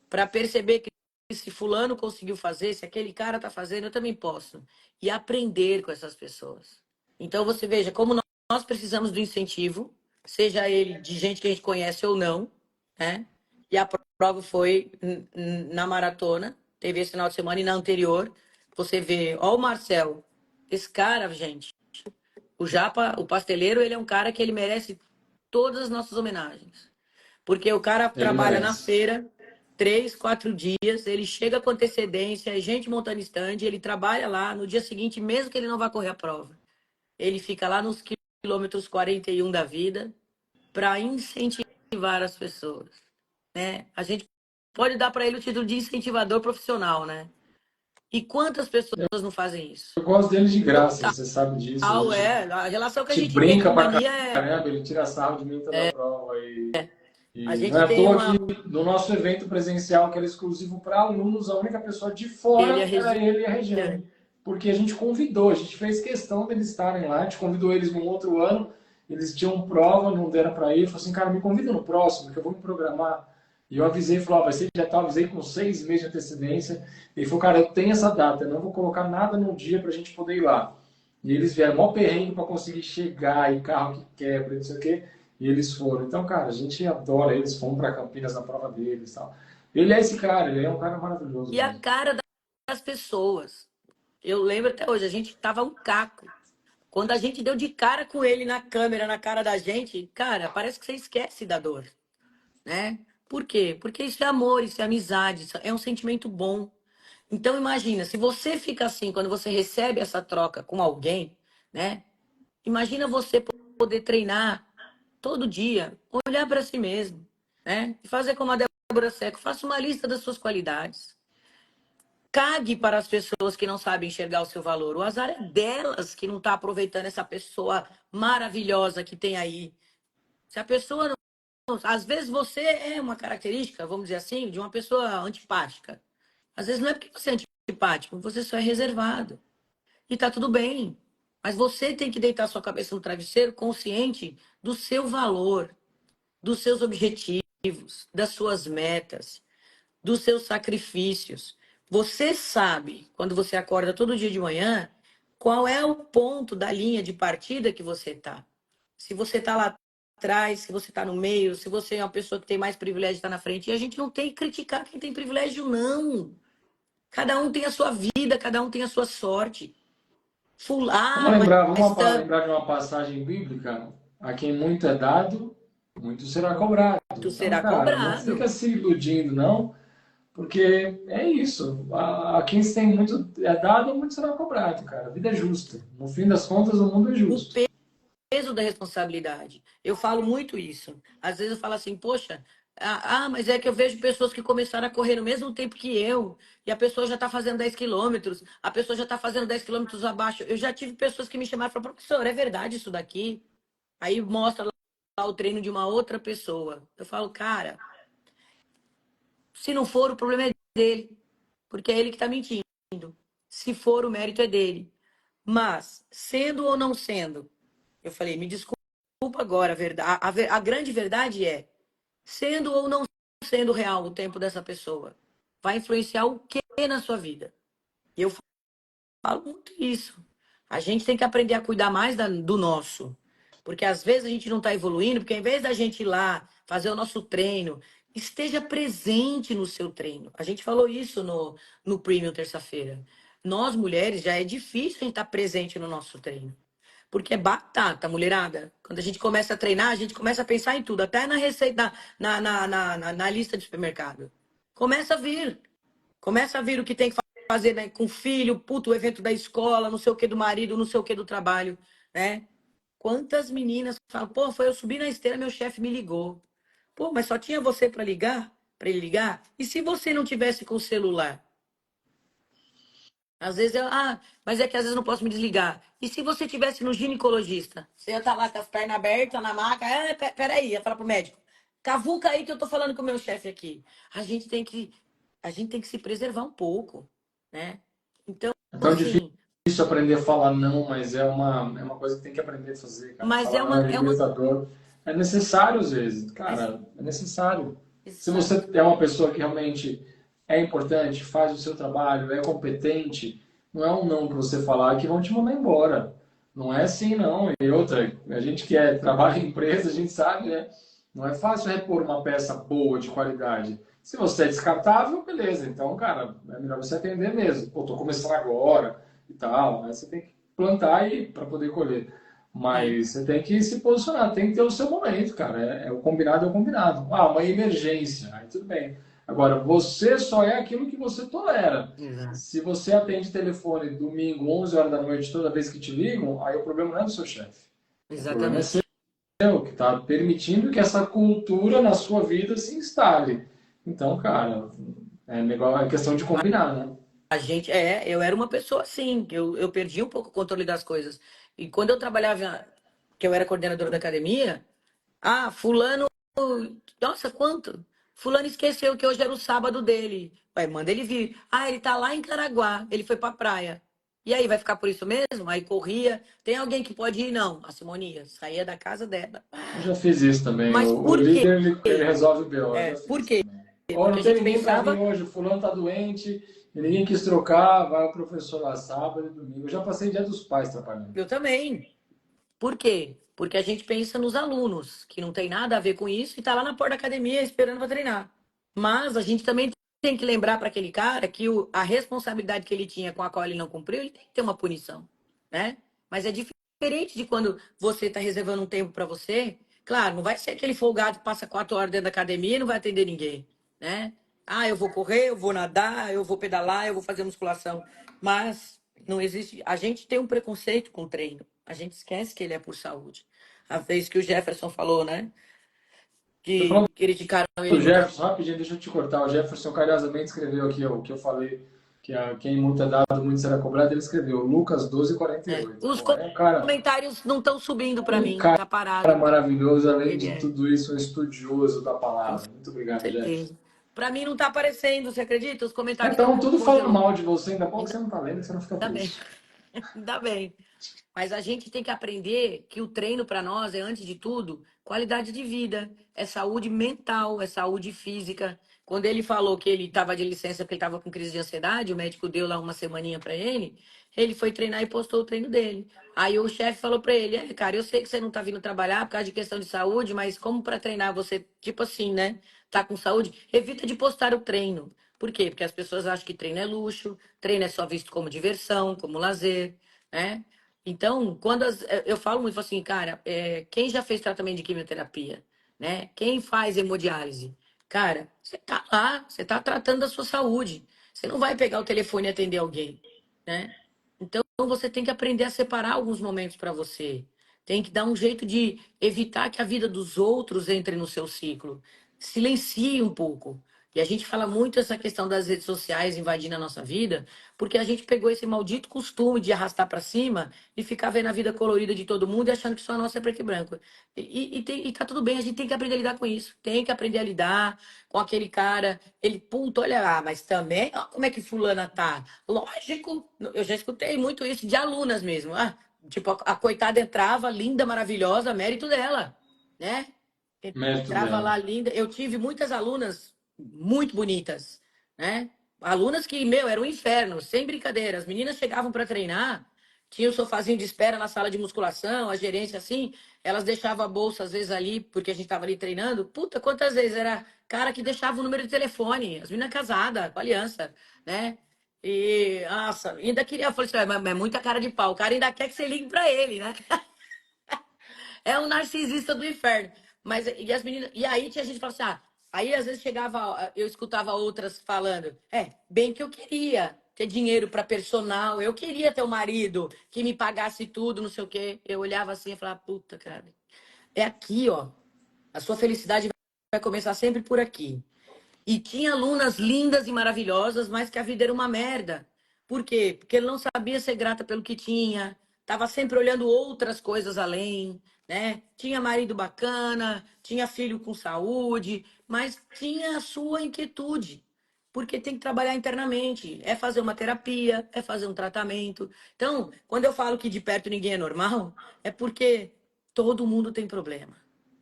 Para perceber que se fulano conseguiu fazer, se aquele cara está fazendo, eu também posso. E aprender com essas pessoas. Então você veja como nós precisamos do incentivo, seja ele de gente que a gente conhece ou não, né? E a prova foi na maratona, teve esse final de semana e na anterior, você vê, ó o Marcel, esse cara, gente, o Japa, o pasteleiro, ele é um cara que ele merece todas as nossas homenagens. Porque o cara Ele trabalha na merece. feira 3, 4 dias, ele chega com antecedência, é gente montando stand, ele trabalha lá, no dia seguinte, mesmo que ele não vá correr a prova, ele fica lá nos quilômetros 41 da vida para incentivar as pessoas, né? A gente pode dar para ele o título de incentivador profissional, né? E quantas pessoas não fazem isso? Eu gosto dele de graça, Total, você sabe disso. a relação que a Gente gente tem brinca com o pra Mania é, caramba, ele tira sarro de mim toda a prova. a E não é gente à tem toa que uma, no nosso evento presencial, que era exclusivo para alunos, a única pessoa de ele é fora era Regina, ele e a Regiane. Porque a gente convidou, a gente fez questão deles estarem lá, a gente convidou eles no outro ano, eles tinham prova, não deram para ir, falou assim, cara, me convida no próximo, que eu vou me programar. E eu avisei, falou, vai ser já tá, avisei com 6 meses de antecedência. E ele falou, cara, eu tenho essa data, eu não vou colocar nada no dia para a gente poder ir lá. E eles vieram mó perrengue para conseguir chegar, e carro que quebra, não sei o quê. E eles foram. Então, cara, a gente adora eles, fomos para Campinas na prova deles e tal. Ele é esse cara, ele é um cara maravilhoso e a mesmo. cara das pessoas. Eu lembro até hoje, a gente tava um caco. Quando a gente deu de cara com ele na câmera, na cara da gente, cara, parece que você esquece da dor, né? Por quê? Porque isso é amor, isso é amizade, isso é um sentimento bom. Então imagina, se você fica assim quando você recebe essa troca com alguém, né? Imagina você poder treinar todo dia, olhar para si mesmo, né? E fazer como a Débora Seco, faça uma lista das suas qualidades. Cague para as pessoas que não sabem enxergar o seu valor. O azar é delas que não está aproveitando essa pessoa maravilhosa que tem aí. Se a pessoa não. Às vezes você é uma característica, vamos dizer assim, de uma pessoa antipática. Às vezes não é porque você é antipático, você só é reservado. E tá tudo bem. Mas você tem que deitar sua cabeça no travesseiro consciente do seu valor, dos seus objetivos, das suas metas, dos seus sacrifícios. Você sabe, quando você acorda todo dia de manhã, qual é o ponto da linha de partida que você está. Se você está lá atrás, se você está no meio, se você é uma pessoa que tem mais privilégio de estar na frente. E a gente não tem que criticar quem tem privilégio, não. Cada um tem a sua vida, cada um tem a sua sorte. Ah, mas Lembrar de uma passagem bíblica, a quem muito é dado, muito será cobrado. tu Então, será cara, não fica cobrado. se iludindo, não, porque é isso. A quem tem muito é dado, muito será cobrado, cara. A vida é justa. No fim das contas, o mundo é O justo. peso da responsabilidade. Eu falo muito isso. Às vezes eu falo assim, poxa, mas é que eu vejo pessoas que começaram a correr no mesmo tempo que eu, e a pessoa já está fazendo 10 quilômetros, a pessoa já está fazendo 10 quilômetros abaixo. Eu já tive pessoas que me chamaram e falaram, professor, é verdade isso daqui? Aí mostra lá o treino de uma outra pessoa. Eu falo, cara, se não for, o problema é dele, porque é ele que está mentindo. Se for, o mérito é dele. Mas, sendo ou não sendo, eu falei, me desculpa agora, a grande verdade é, sendo ou não sendo real o tempo dessa pessoa, vai influenciar o que na sua vida? E eu falo muito isso. A gente tem que aprender a cuidar mais do nosso. Porque às vezes a gente não está evoluindo, porque ao invés da gente ir lá fazer o nosso treino, esteja presente no seu treino. A gente falou isso no Premium terça-feira. Nós, mulheres, já é difícil a gente estar presente no nosso treino. Porque é batata, mulherada. Quando a gente começa a treinar, a gente começa a pensar em tudo, até na receita, na lista de supermercado. Começa a vir. Começa a vir o que tem que fazer, né, com o filho, puto, o evento da escola, não sei o que do marido, não sei o que do trabalho, né? Quantas meninas falam, pô, foi eu subir na esteira, meu chefe me ligou. Pô, mas só tinha você para ele ligar? E se você não tivesse com o celular? Às vezes mas é que às vezes eu não posso me desligar. E se você tivesse no ginecologista? Você ia estar lá com as pernas abertas na maca, peraí, ia falar pro médico. Cavuca aí que eu tô falando com o meu chefe aqui. A gente tem que, a gente tem que se preservar um pouco, né? Então, É tão assim, difícil aprender a falar não, mas é uma coisa que tem que aprender a fazer, cara. mas Falar não é é uma, libertador. É necessário às vezes, mas cara, é necessário. Se você Exato. é uma pessoa que realmente é importante, faz o seu trabalho, é competente, não é um não que você falar que vão te mandar embora. Não é assim, não. E outra, a gente que trabalha em empresa, a gente sabe, né? Não é fácil repor uma peça boa, de qualidade. Se você é descartável, beleza. Então, cara, é melhor você atender mesmo. Pô, tô começando agora e tal. Aí você tem que plantar e para poder colher. Sim, Mas você tem que se posicionar, tem que ter o seu momento, cara. O combinado é o combinado. Ah, uma emergência, aí tudo bem. Agora, você só é aquilo que você tolera. exato. Se você atende telefone domingo, 11 horas da noite, toda vez que te ligam, aí o problema não é do seu chefe. O problema é seu, Exatamente. que está permitindo que essa cultura na sua vida se instale. Então, cara, é questão de combinar, né? Eu era uma pessoa assim, eu perdi um pouco o controle das coisas. E quando eu trabalhava, que eu era coordenadora da academia, fulano, nossa, quanto? Fulano esqueceu que hoje era o sábado dele. Vai, manda ele vir. Ele tá lá em Caraguá, ele foi pra praia. E aí, vai ficar por isso mesmo? Aí corria. Tem alguém que pode ir? Não. A Simonia saía da casa dela. Eu já fiz isso também. Mas O por quê? líder, ele resolve o BO, eu já Por fiz quê? também. Ou Porque não a tem gente ninguém para vir pensava. hoje, o fulano tá doente, e ninguém quis trocar, vai o professor lá sábado e domingo. Eu já passei dia dos pais trabalhando. Eu também. Por quê? Porque a gente pensa nos alunos, que não tem nada a ver com isso, e tá lá na porta da academia esperando para treinar. Mas a gente também tem que lembrar para aquele cara que a responsabilidade que ele tinha com a qual ele não cumpriu, ele tem que ter uma punição, né? Mas é diferente de quando você está reservando um tempo para você. Claro, não vai ser aquele folgado que passa 4 horas dentro da academia e não vai atender ninguém, né? Eu vou correr, eu vou nadar, eu vou pedalar, eu vou fazer musculação. Mas não existe. A gente tem um preconceito com o treino. A gente esquece que ele é por saúde. A vez que o Jefferson falou, né? Tô falando Que criticaram ele do muitas Jefferson, rapidinho, deixa eu te cortar. O Jefferson carinhosamente escreveu aqui o que eu falei, que quem muito é dado, muito será cobrado. Ele escreveu Lucas 12:48. Os Pô, comentários não estão subindo para um mim, cara tá parado. maravilhoso, além Ele de é, tudo isso, um estudioso da com palavra. Muito obrigado, Jefferson. certeza. Para mim não tá aparecendo, você acredita? Os comentários estão Então, tudo falando congelou. mal de você, ainda bom que você Ainda, não tá lendo, que você não fica ainda bem, triste. ainda bem. Mas a gente tem que aprender que o treino para nós é, antes de tudo, qualidade de vida, é saúde mental, é saúde física. Quando ele falou que ele estava de licença porque ele estava com crise de ansiedade, o médico deu lá uma semaninha para ele foi treinar e postou o treino dele. Aí o chefe falou para ele: cara, eu sei que você não tá vindo trabalhar por causa de questão de saúde, mas como para treinar você, tipo assim, né, tá com saúde, evita de postar o treino. Por quê? Porque as pessoas acham que treino é luxo, treino é só visto como diversão, como lazer, né? Então, eu falo muito assim, cara, quem já fez tratamento de quimioterapia, né? Quem faz hemodiálise? Cara, você tá lá, você tá tratando da sua saúde. Você não vai pegar o telefone e atender alguém, né? Então, você tem que aprender a separar alguns momentos para você. Tem que dar um jeito de evitar que a vida dos outros entre no seu ciclo. Silencie um pouco. E a gente fala muito essa questão das redes sociais invadindo a nossa vida, porque a gente pegou esse maldito costume de arrastar para cima e ficar vendo a vida colorida de todo mundo e achando que só a nossa é preto e branco. E tá tudo bem, a gente tem que aprender a lidar com isso. Tem que aprender a lidar com aquele cara. Ele, puta, olha lá, mas também, ó, como é que fulana tá? Lógico, eu já escutei muito isso de alunas mesmo. Tipo, a coitada entrava, linda, maravilhosa, mérito dela, né? Mérito Entrava dela. lá linda. Eu tive muitas alunas muito bonitas, né? Alunas que, meu, era um inferno, sem brincadeira. As meninas chegavam para treinar, tinha o sofazinho de espera na sala de musculação, a gerência assim, elas deixavam a bolsa às vezes ali, porque a gente tava ali treinando. Puta, quantas vezes era cara que deixava o número de telefone, as meninas casadas, com aliança, né? E, nossa, ainda queria, eu falei assim, mas é muita cara de pau, o cara ainda quer que você ligue para ele, né? É um narcisista do inferno. Mas e as meninas, e aí tinha gente que falava assim, aí às vezes chegava, eu escutava outras falando, bem que eu queria ter dinheiro para personal, eu queria ter um marido que me pagasse tudo, não sei o quê. Eu olhava assim e falava, puta, cara, é aqui, ó. A sua felicidade vai começar sempre por aqui. E tinha alunas lindas e maravilhosas, mas que a vida era uma merda. Por quê? Porque ele não sabia ser grata pelo que tinha, estava sempre olhando outras coisas além, né? Tinha marido bacana, tinha filho com saúde, mas tinha a sua inquietude. Porque tem que trabalhar internamente, é fazer uma terapia, é fazer um tratamento. Então, quando eu falo que de perto ninguém é normal, é porque todo mundo tem problema.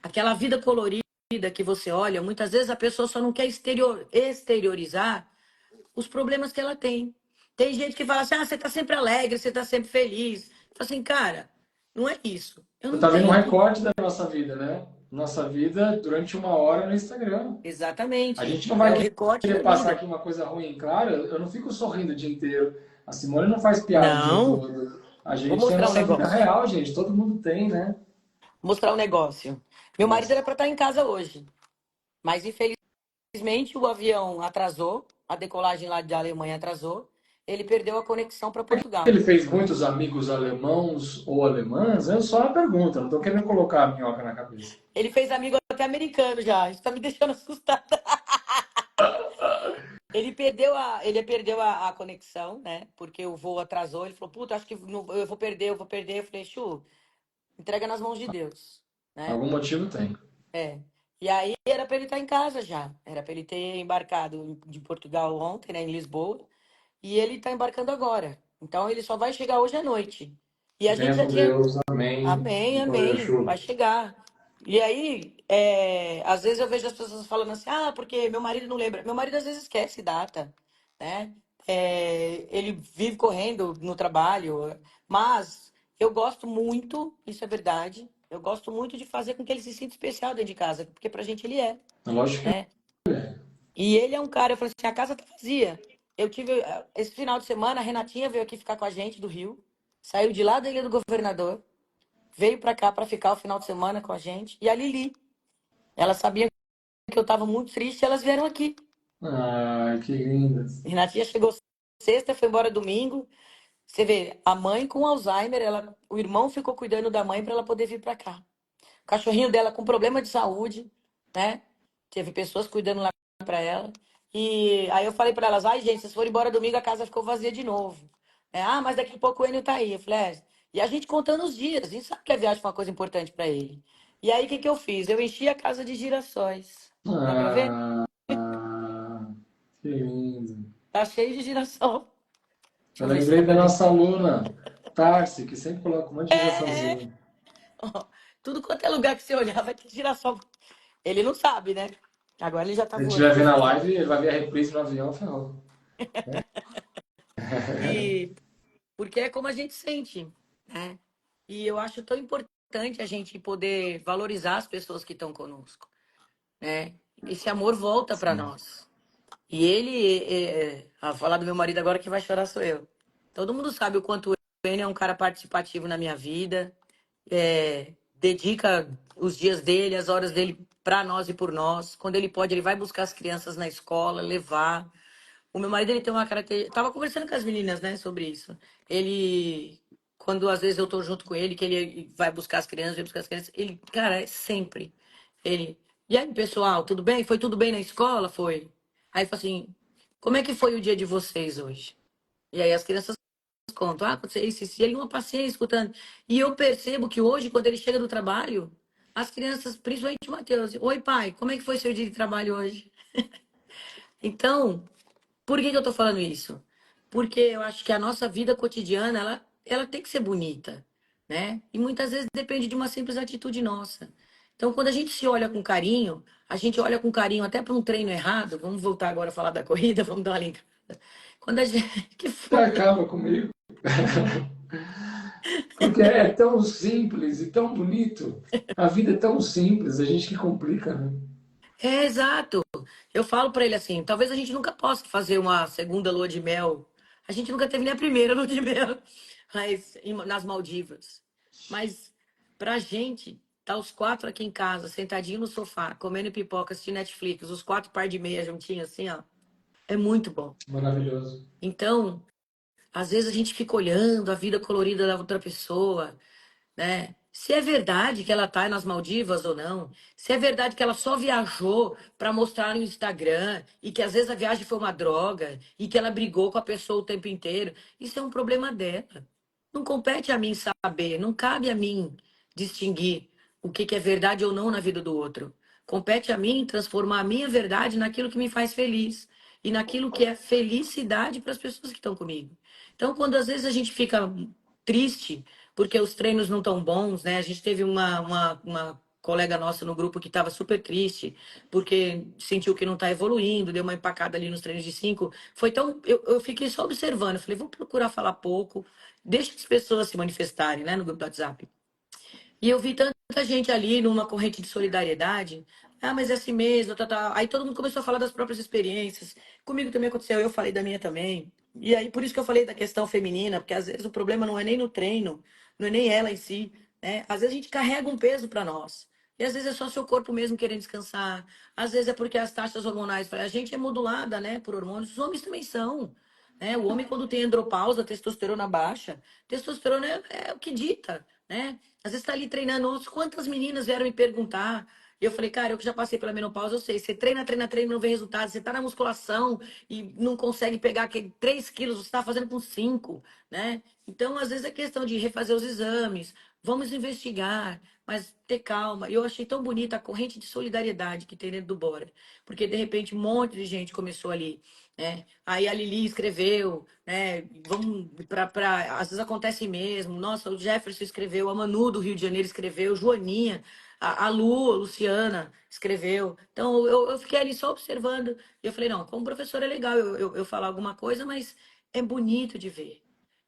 Aquela vida colorida vida que você olha, muitas vezes a pessoa só não quer exteriorizar os problemas que ela tem. Tem gente que fala assim: ah, você tá sempre alegre, você tá sempre feliz. Fala assim, cara, não é isso. Eu Você não tá vendo um tenho. recorte da nossa vida, né? Nossa vida durante uma hora no Instagram. A Exatamente. gente não É vai o recorte querer da passar vida. aqui uma coisa ruim. Claro, eu não fico sorrindo o dia inteiro. A Simone não faz piada o dia Não, todo. A vou gente tem a mostrar um nossa vida negócio. real, gente. Todo mundo tem, né? Vou mostrar um negócio. Meu marido Nossa. era para estar em casa hoje, mas infelizmente o avião atrasou, a decolagem lá da Alemanha atrasou, ele perdeu a conexão para Portugal. Ele fez muitos amigos alemãos ou alemãs? É só uma pergunta, não estou querendo colocar a minhoca na cabeça. Ele fez amigo até americano já, isso tá me deixando assustada. Ele perdeu a conexão, né? Porque o voo atrasou. Ele falou, puta, acho que eu vou perder, eu vou perder. Eu falei, Chu, entrega nas mãos de Deus, né? Algum motivo tem. É. E aí era para ele estar em casa já. Era para ele ter embarcado de Portugal ontem, né, em Lisboa. E ele está embarcando agora. Então ele só vai chegar hoje à noite. E a gente Venha já com tinha. Deus, amém. Amém, Valeu, amém. show. Vai chegar. E aí, às vezes eu vejo as pessoas falando assim, ah, porque meu marido não lembra. Meu marido às vezes esquece data, né? Ele vive correndo no trabalho, mas eu gosto muito, isso é verdade, eu gosto muito de fazer com que ele se sinta especial dentro de casa, porque pra gente ele é, Lógico que né? E ele é um cara, eu falei assim, a casa tá vazia. Esse final de semana, a Renatinha veio aqui ficar com a gente do Rio, saiu de lá da Ilha do Governador, veio pra cá pra ficar o final de semana com a gente. E a Lili, ela sabia que eu tava muito triste, elas vieram aqui. Ai, que lindas. Renatinha chegou sexta, foi embora domingo. Você vê, a mãe com Alzheimer, o irmão ficou cuidando da mãe pra ela poder vir pra cá. O cachorrinho dela com problema de saúde, né? Teve pessoas cuidando lá pra ela. E aí eu falei pra elas, ai gente, vocês foram embora domingo, a casa ficou vazia de novo. Ah, mas daqui a pouco o Enio tá aí. Eu falei, e a gente contando os dias, a gente sabe que a viagem foi uma coisa importante pra ele. E aí o que que eu fiz? Eu enchi a casa de girassóis. Dá pra ver? Ah, que lindo. Tá cheio de girassol. Deixa Eu eu ver se dá lembrei da pra ver. nossa aluna, Tarsi, que sempre coloca um monte de É, girassolzinho. ó, tudo quanto é lugar que você olhar vai ter girassol. Ele não sabe, né? Agora ele já tá Se ele voando estiver com vendo a girassol. live, ele vai ver a reprise no avião, ferrou. E porque é como a gente sente, né? E eu acho tão importante a gente poder valorizar as pessoas que estão conosco, né? Esse amor volta para Sim. nós. E ele, a falar do meu marido agora que vai chorar sou eu. Todo mundo sabe o quanto ele é um cara participativo na minha vida, dedica os dias dele, as horas dele para nós e por nós. Quando ele pode, ele vai buscar as crianças na escola, levar. O meu marido, ele tem uma característica. Tava conversando com as meninas, né, sobre isso. Ele, quando às vezes eu tô junto com ele, que ele vai buscar as crianças, vai buscar as crianças, ele, cara, é sempre. Ele, e aí, pessoal, tudo bem? Foi tudo bem na escola? Foi. Aí ele fala assim: como é que foi o dia de vocês hoje? E aí as crianças contam: ah, aconteceu isso, e ele uma paciência escutando. E eu percebo que hoje, quando ele chega do trabalho, as crianças, principalmente o Matheus, oi, pai, como é que foi seu dia de trabalho hoje? Então, por que que eu tô falando isso? Porque eu acho que a nossa vida cotidiana, ela tem que ser bonita, né? E muitas vezes depende de uma simples atitude nossa. Então, quando a gente se olha com carinho, a gente olha com carinho até para um treino errado. Vamos voltar agora a falar da corrida, vamos dar uma linkada. Quando a gente. Que Você foi? acaba comigo. Porque é tão simples e tão bonito. A vida é tão simples, a gente que complica, né? É, exato. Eu falo para ele assim: talvez a gente nunca possa fazer uma segunda lua de mel. A gente nunca teve nem a primeira lua de mel, mas nas Maldivas. Mas pra gente, tá os quatro aqui em casa, sentadinho no sofá, comendo pipoca, assistindo Netflix, os quatro par de meia juntinhos assim, ó. É muito bom. Maravilhoso. Então, às vezes a gente fica olhando a vida colorida da outra pessoa, né? Se é verdade que ela está nas Maldivas ou não, se é verdade que ela só viajou para mostrar no Instagram e que às vezes a viagem foi uma droga e que ela brigou com a pessoa o tempo inteiro, isso é um problema dela. Não compete a mim saber, não cabe a mim distinguir o que que é verdade ou não na vida do outro. Compete a mim transformar a minha verdade naquilo que me faz feliz e naquilo que é felicidade para as pessoas que estão comigo. Então, quando às vezes a gente fica triste porque os treinos não estão bons, né? A gente teve uma colega nossa no grupo que estava super triste, porque sentiu que não está evoluindo, deu uma empacada ali nos treinos de 5. Foi tão. Eu fiquei só observando, eu falei, vou procurar falar pouco, deixa as pessoas se manifestarem, né, no grupo do WhatsApp. E eu vi tanta gente ali numa corrente de solidariedade. Ah, mas é assim mesmo, tá, tá. Aí todo mundo começou a falar das próprias experiências. Comigo também aconteceu, eu falei da minha também. E aí, por isso que eu falei da questão feminina, porque às vezes o problema não é nem no treino, não é nem ela em si, né? Às vezes a gente carrega um peso para nós. E às vezes é só seu corpo mesmo querendo descansar. Às vezes é porque as taxas hormonais, a gente é modulada, né, por hormônios, os homens também são. Né? O homem, quando tem andropausa, testosterona baixa, testosterona é o que dita, né? Às vezes tá ali treinando, nossa, quantas meninas vieram me perguntar. E eu falei, cara, eu que já passei pela menopausa, eu sei. Você treina, treina, treina, não vê resultado. Você tá na musculação e não consegue pegar aquele 3 quilos, você tá fazendo com 5, né? Então, às vezes é questão de refazer os exames, vamos investigar, mas ter calma. E eu achei tão bonita a corrente de solidariedade que tem dentro do Bora. Porque, de repente, um monte de gente começou ali, né? Aí a Lili escreveu, né? Vamos às vezes acontece mesmo. Nossa, o Jefferson escreveu, a Manu do Rio de Janeiro escreveu, Joaninha, a Lu, a Luciana escreveu. Então eu fiquei ali só observando. E eu falei, não, como professor é legal eu falar alguma coisa, mas é bonito de ver.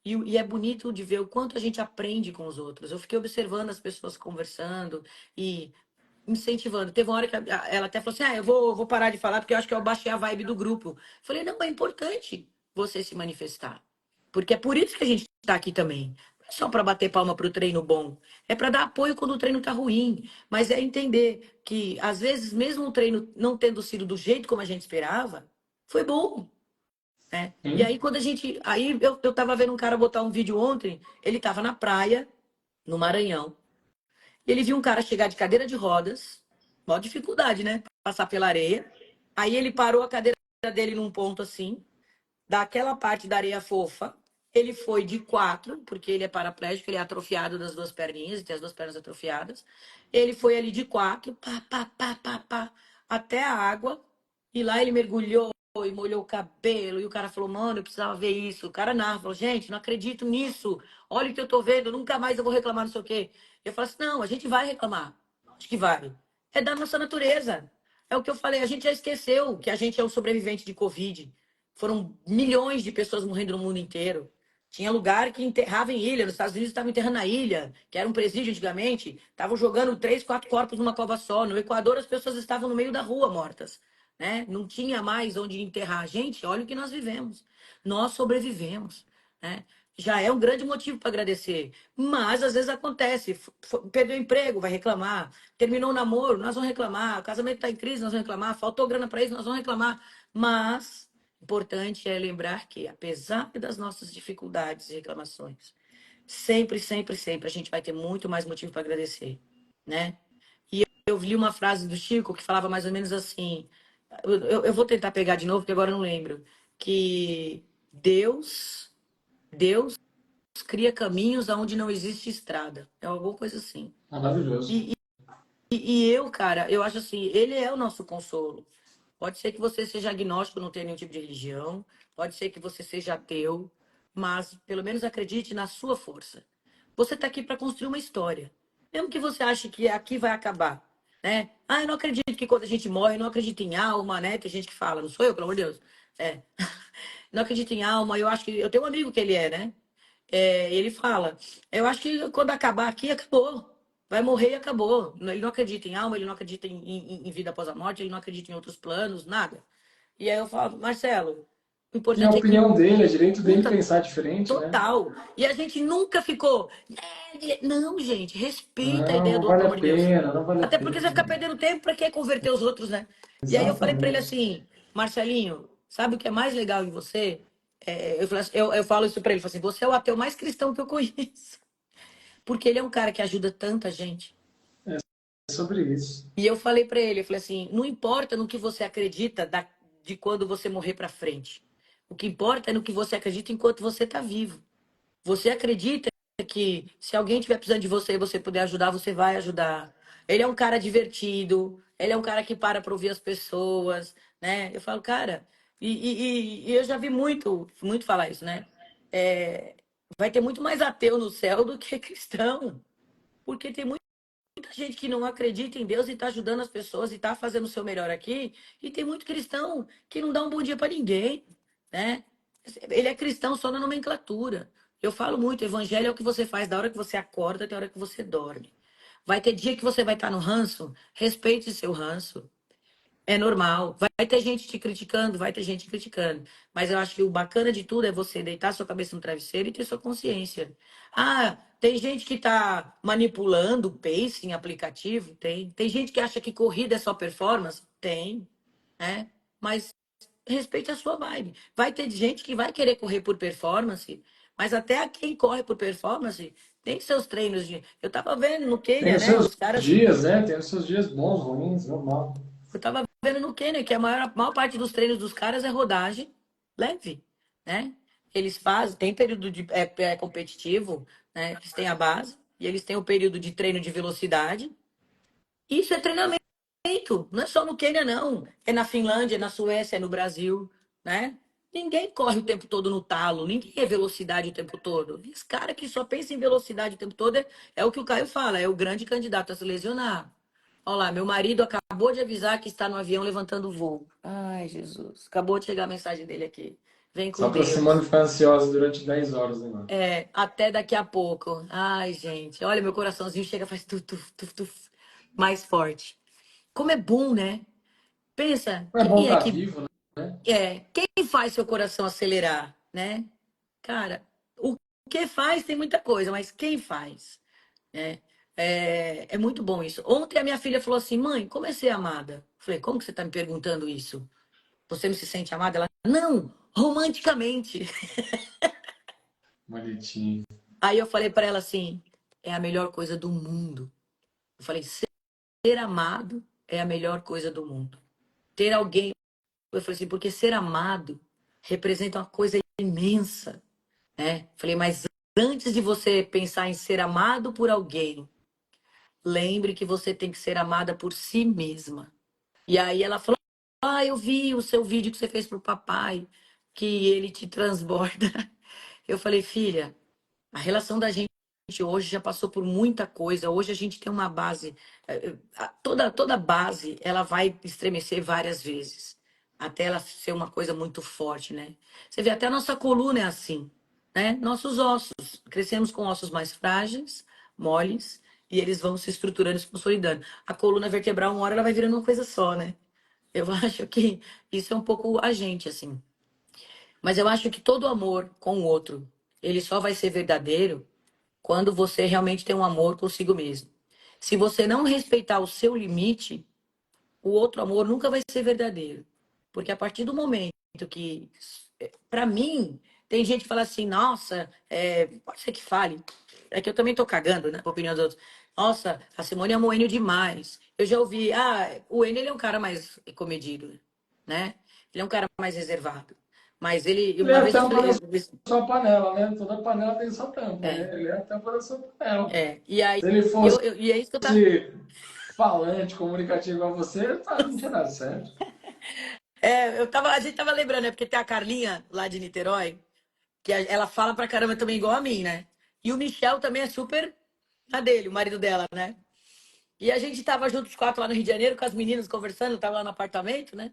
E é bonito de ver o quanto a gente aprende com os outros. Eu fiquei observando as pessoas conversando e incentivando. Teve uma hora que ela até falou assim: ah, eu vou parar de falar porque eu acho que eu baixei a vibe do grupo. Falei: não, é importante você se manifestar. Porque é por isso que a gente está aqui também. Não é só para bater palma para o treino bom. É para dar apoio quando o treino tá ruim. Mas é entender que, às vezes, mesmo o treino não tendo sido do jeito como a gente esperava, foi bom. Né? E Sim. aí, quando a gente. Aí eu tava vendo um cara botar um vídeo ontem, ele tava na praia, no Maranhão. Ele viu um cara chegar de cadeira de rodas, maior dificuldade, né? Passar pela areia. Aí ele parou a cadeira dele num ponto assim, daquela parte da areia fofa. Ele foi de 4, porque ele é paraplégico, ele é atrofiado das duas perninhas, tem as duas pernas atrofiadas. Ele foi ali de 4, pá, pá, pá, pá, pá, até a água. E lá ele mergulhou e molhou o cabelo. E o cara falou, mano, eu precisava ver isso. O cara narra, falou, gente, não acredito nisso. Olha o que eu tô vendo, nunca mais eu vou reclamar, não sei o quê. Eu falo assim, não, a gente vai reclamar. Acho que vai. É da nossa natureza. É o que eu falei, a gente já esqueceu que a gente é um sobrevivente de Covid. Foram milhões de pessoas morrendo no mundo inteiro. Tinha lugar que enterrava em ilha. Nos Estados Unidos estavam enterrando na ilha, que era um presídio antigamente. Estavam jogando 3, 4 corpos numa cova só. No Equador, as pessoas estavam no meio da rua mortas. Né? Não tinha mais onde enterrar a gente. Olha o que nós vivemos. Nós sobrevivemos. Né? Já é um grande motivo para agradecer. Mas às vezes acontece. Perdeu o emprego, vai reclamar. Terminou o namoro, nós vamos reclamar. O casamento está em crise, nós vamos reclamar. Faltou grana para isso, nós vamos reclamar. Mas importante é lembrar que, apesar das nossas dificuldades e reclamações, sempre, sempre, sempre a gente vai ter muito mais motivo para agradecer, né? E eu li uma frase do Chico que falava mais ou menos assim, eu vou tentar pegar de novo, porque agora eu não lembro, que Deus cria caminhos aonde não existe estrada. É alguma coisa assim. Maravilhoso. E, e eu, cara, eu acho assim, ele é o nosso consolo. Pode ser que você seja agnóstico, não tenha nenhum tipo de religião. Pode ser que você seja ateu. Mas pelo menos acredite na sua força. Você está aqui para construir uma história. Mesmo que você ache que aqui vai acabar. Né? Ah, eu não acredito que quando a gente morre, eu não acredito em alma, né? Tem gente que fala, não sou eu, pelo amor de Deus. É. Não acredito em alma. Eu acho que. Eu tenho um amigo que ele é, né? Ele fala, eu acho que quando acabar aqui, acabou. Vai morrer e acabou. Ele não acredita em alma, ele não acredita em vida após a morte, ele não acredita em outros planos, nada. E aí eu falo, Marcelo, o E a importante é que opinião dele, é direito dele escuta pensar diferente, né? total. E a gente nunca ficou. Não, gente, respeita a Não, ideia não do outro, vale pelo a amor de Deus. pena, não vale a Até porque você vai ficar pena. perdendo tempo para que converter os outros, né? E aí eu falei para ele Exatamente. assim, Marcelinho, sabe o que é mais legal em você? Eu falo isso para ele, eu falo assim, você é o ateu mais cristão que eu conheço. Porque ele é um cara que ajuda tanta gente. É sobre isso. E eu falei para ele, eu falei assim, não importa no que você acredita de quando você morrer para frente. O que importa é no que você acredita enquanto você está vivo. Você acredita que se alguém estiver precisando de você e você puder ajudar, você vai ajudar. Ele é um cara divertido, ele é um cara que para ouvir as pessoas, né? Eu falo, cara, e eu já vi muito falar isso, né? É, vai ter muito mais ateu no céu do que cristão, porque tem muita gente que não acredita em Deus e está ajudando as pessoas e está fazendo o seu melhor aqui. E tem muito cristão que não dá um bom dia para ninguém, né? Ele é cristão só na nomenclatura. Eu falo muito, evangelho é o que você faz da hora que você acorda até a hora que você dorme. Vai ter dia que você vai estar no ranço, respeite seu ranço. É normal. Vai ter gente te criticando, vai ter gente criticando. Mas eu acho que o bacana de tudo é você deitar sua cabeça no travesseiro e ter sua consciência. Ah, tem gente que está manipulando o pace em aplicativo? Tem. Tem gente que acha que corrida é só performance? Tem, né? Mas respeite a sua vibe. Vai ter gente que vai querer correr por performance, mas até quem corre por performance tem seus treinos de. Eu tava vendo no Tem Quênia, os né? seus Os caras. dias, né? Tem os seus dias bons, ruins, normal. Eu tava vendo no Quênia que a maior parte dos treinos dos caras é rodagem leve, né? Eles fazem, tem período de competitivo, né? Eles têm a base e eles têm o período de treino de velocidade. Isso é treinamento, não é só no Quênia, não. É na Finlândia, é na Suécia, é no Brasil, né? Ninguém corre o tempo todo no talo, ninguém é velocidade o tempo todo. Esse cara que só pensa em velocidade o tempo todo é o que o Caio fala, é o grande candidato a se lesionar. Olha lá, meu marido acabou de avisar que está no avião levantando voo. Ai, Jesus. Acabou de chegar a mensagem dele aqui. Vem Só com para a Simone Deus. ficar ansiosa durante 10 horas, né? É, até daqui a pouco. Ai, gente. Olha, meu coraçãozinho chega, faz tuf, tuf, tuf, tuf, mais forte. Como é bom, né? Pensa, É bom quem é estar que vivo, né? quem faz seu coração acelerar, né? Cara, o que faz tem muita coisa, mas quem faz, né? É muito bom isso. Ontem a minha filha falou assim: mãe, como é ser amada? Falei: como que você está me perguntando isso? Você não se sente amada? Ela: não, romanticamente. Bonitinho. Aí eu falei para ela assim: é a melhor coisa do mundo. Eu falei: ser amado é a melhor coisa do mundo. Ter alguém. Eu falei assim: porque ser amado representa uma coisa imensa, né? Falei: mas antes de você pensar em ser amado por alguém, lembre que você tem que ser amada por si mesma. E aí ela falou: ah, eu vi o seu vídeo que você fez pro papai, que ele te transborda. Eu falei: filha, a relação da gente hoje já passou por muita coisa. Hoje a gente tem uma base, toda base, ela vai estremecer várias vezes, até ela ser uma coisa muito forte, né? Você vê, até a nossa coluna é assim, né? Nossos ossos, crescemos com ossos mais frágeis, moles, e eles vão se estruturando e se consolidando. A coluna vertebral, uma hora, ela vai virando uma coisa só, né? Eu acho que isso é um pouco a gente, assim. Mas eu acho que todo amor com o outro, ele só vai ser verdadeiro quando você realmente tem um amor consigo mesmo. Se você não respeitar o seu limite, o outro amor nunca vai ser verdadeiro. Porque a partir do momento que, para mim, tem gente que fala assim, nossa, pode ser que fale, é que eu também tô cagando, né, a opinião dos outros. Nossa, a Simone amou o Enio demais. Eu já ouvi, o Enio ele é um cara mais comedido, né? Ele é um cara mais reservado. Mas ele, Ele é uma a vez eu tampa da falei, sua panela, né? Toda panela tem sua tampa, é, né? Ele é a tampa da sua panela. e aí, Se ele fosse e é isso que eu tava. falante, comunicativo igual você, tá, não tinha dado certo. A gente tava lembrando, né? Porque tem a Carlinha lá de Niterói, que ela fala pra caramba também igual a mim, né? E o Michel também é super na dele, o marido dela, né? E a gente tava juntos os quatro lá no Rio de Janeiro com as meninas conversando, tava lá no apartamento, né?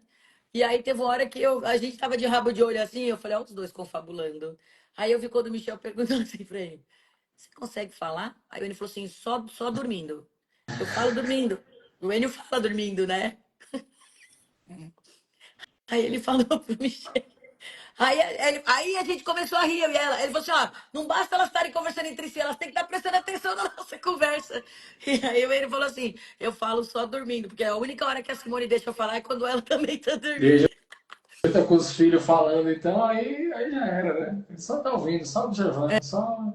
E aí teve uma hora que a gente tava de rabo de olho assim, eu falei, ó, os dois confabulando. Aí eu vi quando o Michel perguntou assim pra ele, você consegue falar? Aí ele falou assim, só dormindo. Eu falo dormindo. O Enio fala dormindo, né? Aí ele falou pro Michel. Aí a gente começou a rir, eu e ela. Ele falou assim: ó, não basta elas estarem conversando entre si, elas têm que estar prestando atenção na nossa conversa. E aí ele falou assim: eu falo só dormindo, porque a única hora que a Simone deixa eu falar é quando ela também tá Desde dormindo. tá com os filhos falando, então aí já era, né? Ele só tá ouvindo, só observando, só.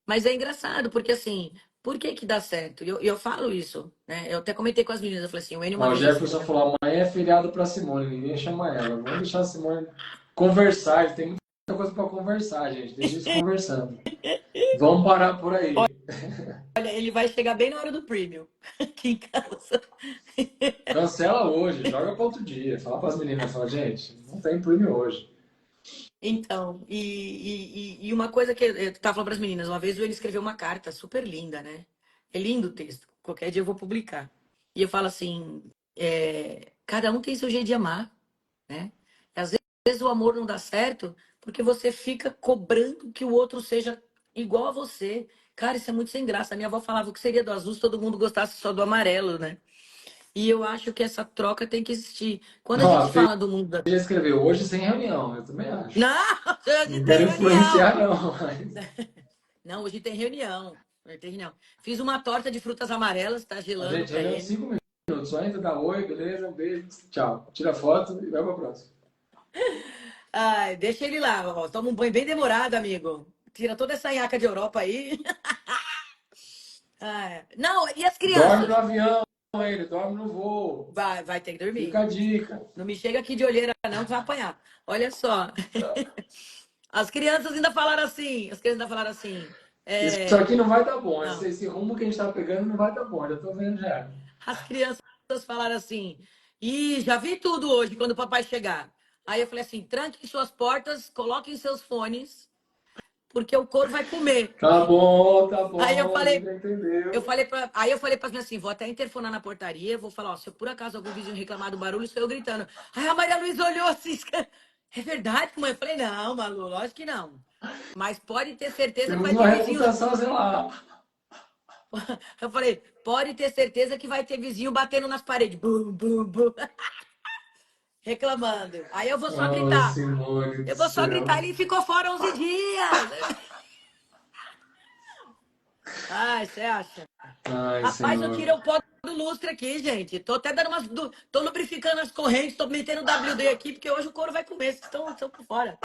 Mas é engraçado, porque assim, por que que dá certo? Eu falo isso, né? Eu até comentei com as meninas, eu falei assim: o Enio uma Ó, o vez Jefferson escreveu. falou: amanhã é feriado pra Simone, ninguém chama ela. Vamos deixar a Simone conversar, ele tem muita coisa pra conversar, gente. Deixa eles conversando. Vamos parar por aí. Olha, ele vai chegar bem na hora do premium aqui em casa. Cancela hoje, joga para outro dia. Fala para as meninas, fala, gente, não tem prêmio hoje. Então, e uma coisa que eu tava falando para as meninas, uma vez ele escreveu uma carta super linda, né? É lindo o texto. Qualquer dia eu vou publicar. E eu falo assim: cada um tem seu jeito de amar, né? Às vezes o amor não dá certo porque você fica cobrando que o outro seja igual a você. Cara, isso é muito sem graça. A minha avó falava que seria do azul se todo mundo gostasse só do amarelo, né? E eu acho que essa troca tem que existir. Quando a Ó, a gente Fê fala do mundo da... já escreveu hoje sem reunião, eu também acho. Não, hoje Não tem quero reunião. influenciar, não, mas Não, hoje tem reunião. Hoje tem reunião. Fiz uma torta de frutas amarelas, tá a gelando gente para reunião de ele. 5 minutos, só entra, dá oi, beleza, um beijo, tchau. Tira foto e vai pra próxima. Ai, deixa ele lá, ó. Toma um banho bem demorado, amigo. Tira toda essa nhaca de Europa aí. Ai, não, e as Dorme no crianças? avião, ele dorme no voo. Vai ter que Fica dormir. a dica. Não me chega aqui de olheira, não, que vai apanhar. Olha só. As crianças ainda falaram assim. As crianças ainda falaram assim. Isso É, aqui não vai dar bom. não. Esse rumo que a gente tá pegando não vai dar bom. Já tô vendo já. As crianças falaram assim. Ih, já vi tudo hoje quando o papai chegar. Aí eu falei assim: tranquem suas portas, coloquem seus fones, porque o couro vai comer. Tá Aí eu bom, a gente falei, já entendeu. aí eu falei para mim assim, vou até interfonar na portaria, vou falar, ó, se por acaso algum vizinho reclamar do barulho, sou eu gritando. Aí a Maria Luísa olhou assim, é verdade, mãe? Eu falei, não, Malu, lógico que não. Mas pode ter certeza que Temos vai uma ter vizinho. reputação a zelar. Eu falei, pode ter certeza que vai ter vizinho batendo nas paredes, bum, bum, bum, reclamando. Aí eu vou só Oh, gritar. Simone do Eu vou só gritar, céu. ele ficou fora 11 dias. Ai, você acha? Ai, Rapaz, eu tirei Senhor. o pó do lustre aqui, gente. Tô até dando umas. Tô lubrificando as correntes, tô metendo WD aqui, porque hoje o couro vai comer. Vocês estão por fora.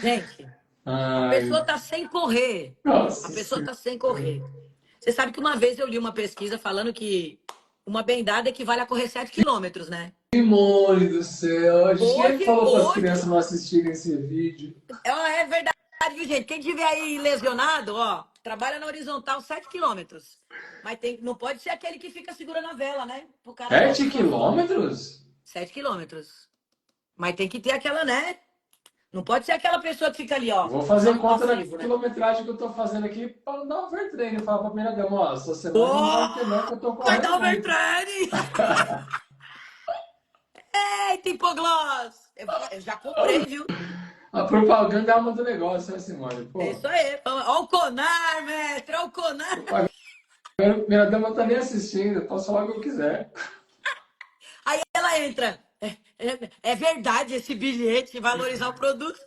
Gente, a Ai, pessoa tá sem correr. A nossa pessoa Senhora. tá sem correr. Você sabe que uma vez eu li uma pesquisa falando que uma bendada equivale a correr 7 quilômetros, né? Simone do céu. Quem é que Hoje, falou para as crianças hoje, não assistirem esse vídeo? é verdade, viu, gente? Quem tiver aí lesionado, ó, trabalha na horizontal 7 quilômetros. Mas não pode ser aquele que fica segurando a vela, né? Pro cara dar um 7 descansinho. quilômetros? 7 quilômetros. Mas tem que ter aquela, né? Não pode ser aquela pessoa que fica ali, ó, Vou só fazer no conta da passivo, né? quilometragem que eu tô fazendo aqui para não dar um overtraining. Falar para a primeira dama, ó, essa semana não vai Oh, ter não, que eu tô vai correndo dar muito. overtraining! Eita, hipogloss! Eu já comprei, viu? A propaganda é alma do negócio, né, Simone? É Pô, isso aí. Ó o Conar, mestre, ó o Conar. propaganda, a primeira dama não tá nem assistindo, eu posso falar o que eu quiser. Aí ela entra. É verdade esse bilhete, valorizar o produto.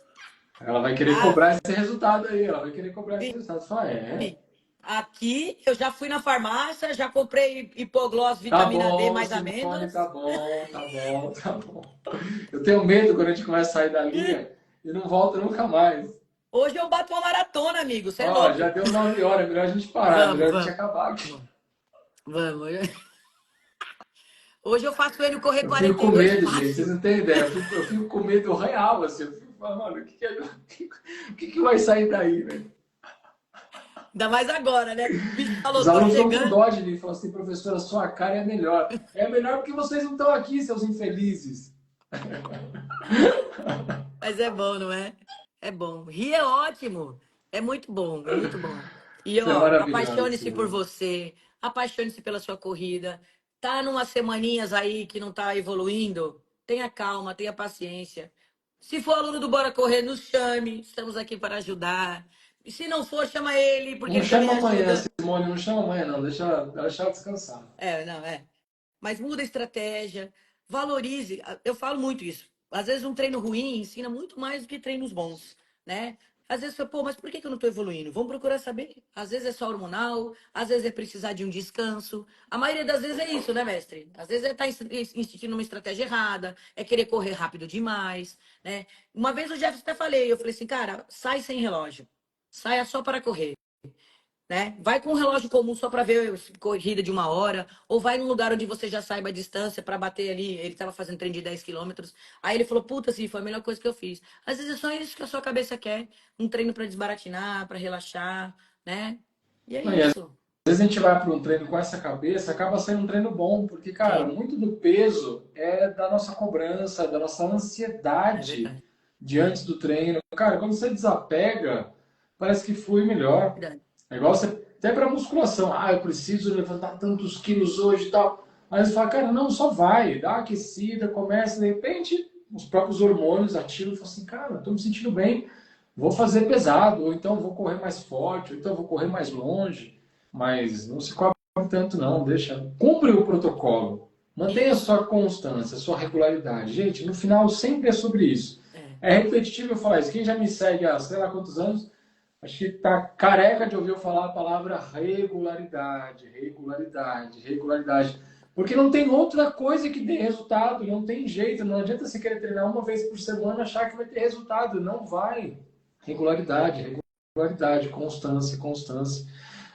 Ela vai querer Ah, cobrar esse resultado aí, ela vai querer cobrar esse resultado. Fala, é, aqui eu já fui na farmácia, já comprei hipogloss, tá vitamina D bom, mais Simone, tá amêndoas. bom, tá bom, tá bom. Eu tenho medo quando a gente começa a sair da linha e não volta nunca mais. Hoje eu bato uma maratona, amigo. Você é Ó, já louco. deu 9 horas, é melhor a gente parar, é Vamos, melhor a gente vamos, acabar aqui. vamos. Vamos. Hoje eu faço ele correr Eu fico com 42 medo, gente, vocês fácil. não têm ideia. Eu fico com medo real, assim. Eu fico falando, mano, o que vai sair daí, velho? Ainda mais agora, né? O bicho Os falou, tô alunos estão com chegando. dó de mim, falam assim, professora, sua cara é melhor. É melhor porque vocês não estão aqui, seus infelizes. Mas é bom, não é? É bom. Rir é ótimo. É muito bom, é muito bom. E Você é ó, maravilhosa, apaixone-se por Simone. você, apaixone-se pela sua corrida. Tá numas semaninhas aí que não tá evoluindo? Tenha calma, tenha paciência. Se for aluno do Bora Correr, nos chame. Estamos aqui para ajudar. E se não for, chama ele, porque Não ele também chama amanhã, ajuda. Simone, não chama amanhã, não. Deixa ela descansar. É, não, é. Mas muda a estratégia, valorize. Eu falo muito isso. Às vezes um treino ruim ensina muito mais do que treinos bons, né? Às vezes você, pô, mas por que eu não estou evoluindo? Vamos procurar saber. Às vezes é só hormonal, às vezes é precisar de um descanso. A maioria das vezes é isso, né, mestre? Às vezes é estar instituindo uma estratégia errada, é querer correr rápido demais, né? Uma vez o Jefferson até falei, eu falei assim, cara, sai sem relógio. Saia só para correr, né? Vai com um relógio comum só para ver corrida de 1 hora, ou vai num lugar onde você já saiba a distância para bater ali. Ele estava fazendo treino de 10 quilômetros. Aí ele falou: Puta, assim, foi a melhor coisa que eu fiz. Às vezes é só isso que a sua cabeça quer: um treino para desbaratinar, para relaxar, né? E é E às isso. vezes a gente vai para um treino com essa cabeça, acaba sendo um treino bom, porque, cara, Sim, muito do peso é da nossa cobrança, da nossa é ansiedade verdade. diante do treino. Cara, quando você desapega, parece que flui melhor. Verdade. É igual você até para musculação. Ah, eu preciso levantar tantos quilos hoje e tal. Aí você fala, cara, não, só vai, dá uma aquecida, começa, de repente, os próprios hormônios ativam e falam assim, cara, estou me sentindo bem, vou fazer pesado, ou então vou correr mais forte, ou então vou correr mais longe, mas não se cobre tanto não, deixa, cumpre o protocolo, mantenha a Isso. sua constância, a sua regularidade. Gente, no final sempre é sobre isso. É repetitivo eu falar isso. Quem já me segue há sei lá quantos anos, acho que tá careca de ouvir eu falar a palavra regularidade, regularidade, regularidade. Porque não tem outra coisa que dê resultado, não tem jeito. Não adianta você querer treinar uma vez por semana e achar que vai ter resultado. Não vai. Regularidade, regularidade, constância, constância.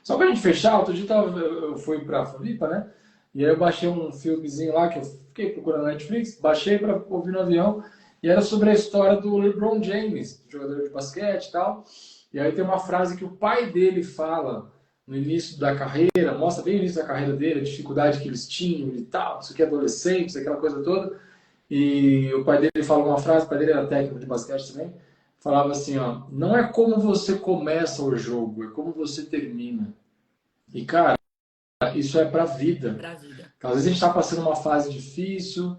Só pra gente fechar, outro dia eu fui pra Floripa, né? E aí eu baixei um filmezinho lá que eu fiquei procurando na Netflix, baixei para ouvir no avião, e era sobre a história do LeBron James, jogador de basquete e tal. E aí tem uma frase que o pai dele fala no início da carreira, mostra bem o início da carreira dele, a dificuldade que eles tinham e tal, isso aqui é adolescentes, aquela coisa toda. E o pai dele fala uma frase, o pai dele era técnico de basquete também, falava assim, ó, não é como você começa o jogo, é como você termina. E cara, isso é pra vida. Pra vida. Então, às vezes a gente está passando uma fase difícil,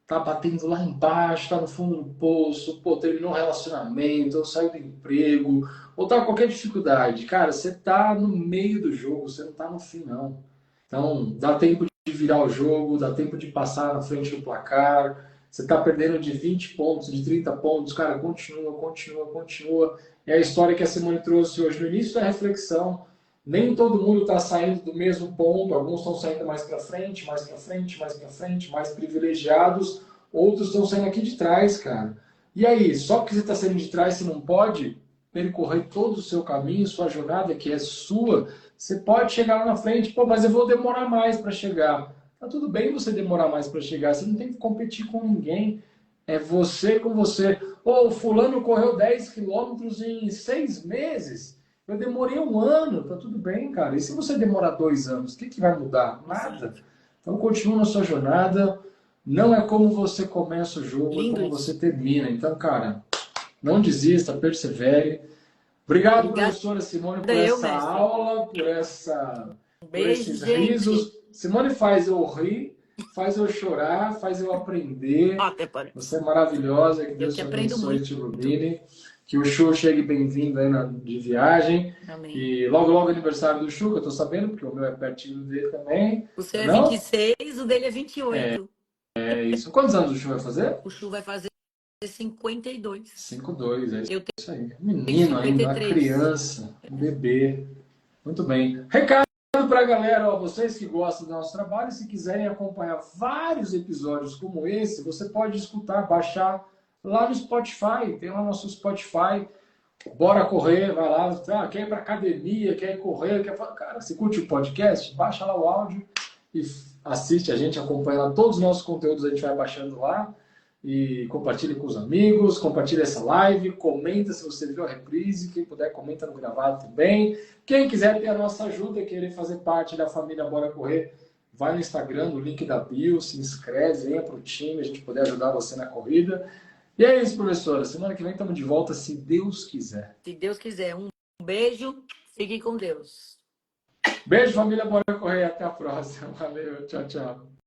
tá batendo lá embaixo, tá no fundo do poço, pô, terminou um relacionamento, ou saiu do emprego, ou tá com qualquer dificuldade. Cara, você tá no meio do jogo, você não tá no fim, não. Então, dá tempo de virar o jogo, dá tempo de passar na frente do placar. Você tá perdendo de 20 pontos, de 30 pontos, cara, continua, continua, continua. É a história que a Simone trouxe hoje no início da reflexão. Nem todo mundo está saindo do mesmo ponto, alguns estão saindo mais para frente, mais para frente, mais para frente, mais privilegiados, outros estão saindo aqui de trás, cara. E aí, só porque você está saindo de trás, você não pode percorrer todo o seu caminho, sua jornada, que é sua. Você pode chegar lá na frente, pô, mas eu vou demorar mais para chegar. Tá tudo bem você demorar mais para chegar, você não tem que competir com ninguém. É você com você. Pô, o fulano correu 10 quilômetros em 6 meses. Eu demorei um ano, tá tudo bem, cara. E se você demorar 2 anos, o que, que vai mudar? Nada. Então continua na sua jornada. Não é como você começa o jogo, Lindo é como isso. você termina. Então, cara, não desista, persevere. Obrigado, Obrigada professora Simone, por eu, essa mestre. aula, Um por beijo, esses gente. risos. Simone faz eu rir, faz eu chorar, faz eu aprender. Até parece. Você é maravilhosa, que Eu Deus que te aprendo abençoe e muito. te ilumine. Que o Chu chegue bem-vindo aí de viagem. Amém. E logo, logo aniversário do Chu, que eu tô sabendo, porque o meu é pertinho dele também. O seu é Não? 26, o dele é 28. É isso. Quantos anos o Chu vai fazer? O Chu vai fazer 52. 5,2, é Eu isso aí. tenho Menino ainda, uma 53. criança, um bebê. Muito bem. Recado para a galera, ó, vocês que gostam do nosso trabalho, se quiserem acompanhar vários episódios como esse, você pode escutar, baixar lá no Spotify. Tem lá nosso Spotify. Bora correr, vai lá, quer ir para academia, quer ir correr, cara, você curte o podcast? Baixa lá o áudio e assiste a gente, acompanha lá todos os nossos conteúdos, a gente vai baixando lá e compartilhe com os amigos, compartilhe essa live, comenta se você viu a reprise, quem puder comenta no gravado também. Quem quiser ter a nossa ajuda, querer fazer parte da família Bora Correr, vai no Instagram, no link da bio, se inscreve, venha para o time, a gente poder ajudar você na corrida. E é isso, professora. Semana que vem estamos de volta, se Deus quiser. Se Deus quiser. Um beijo. Fique com Deus. Beijo, família Bora Correr. Até a próxima. Valeu. Tchau, tchau.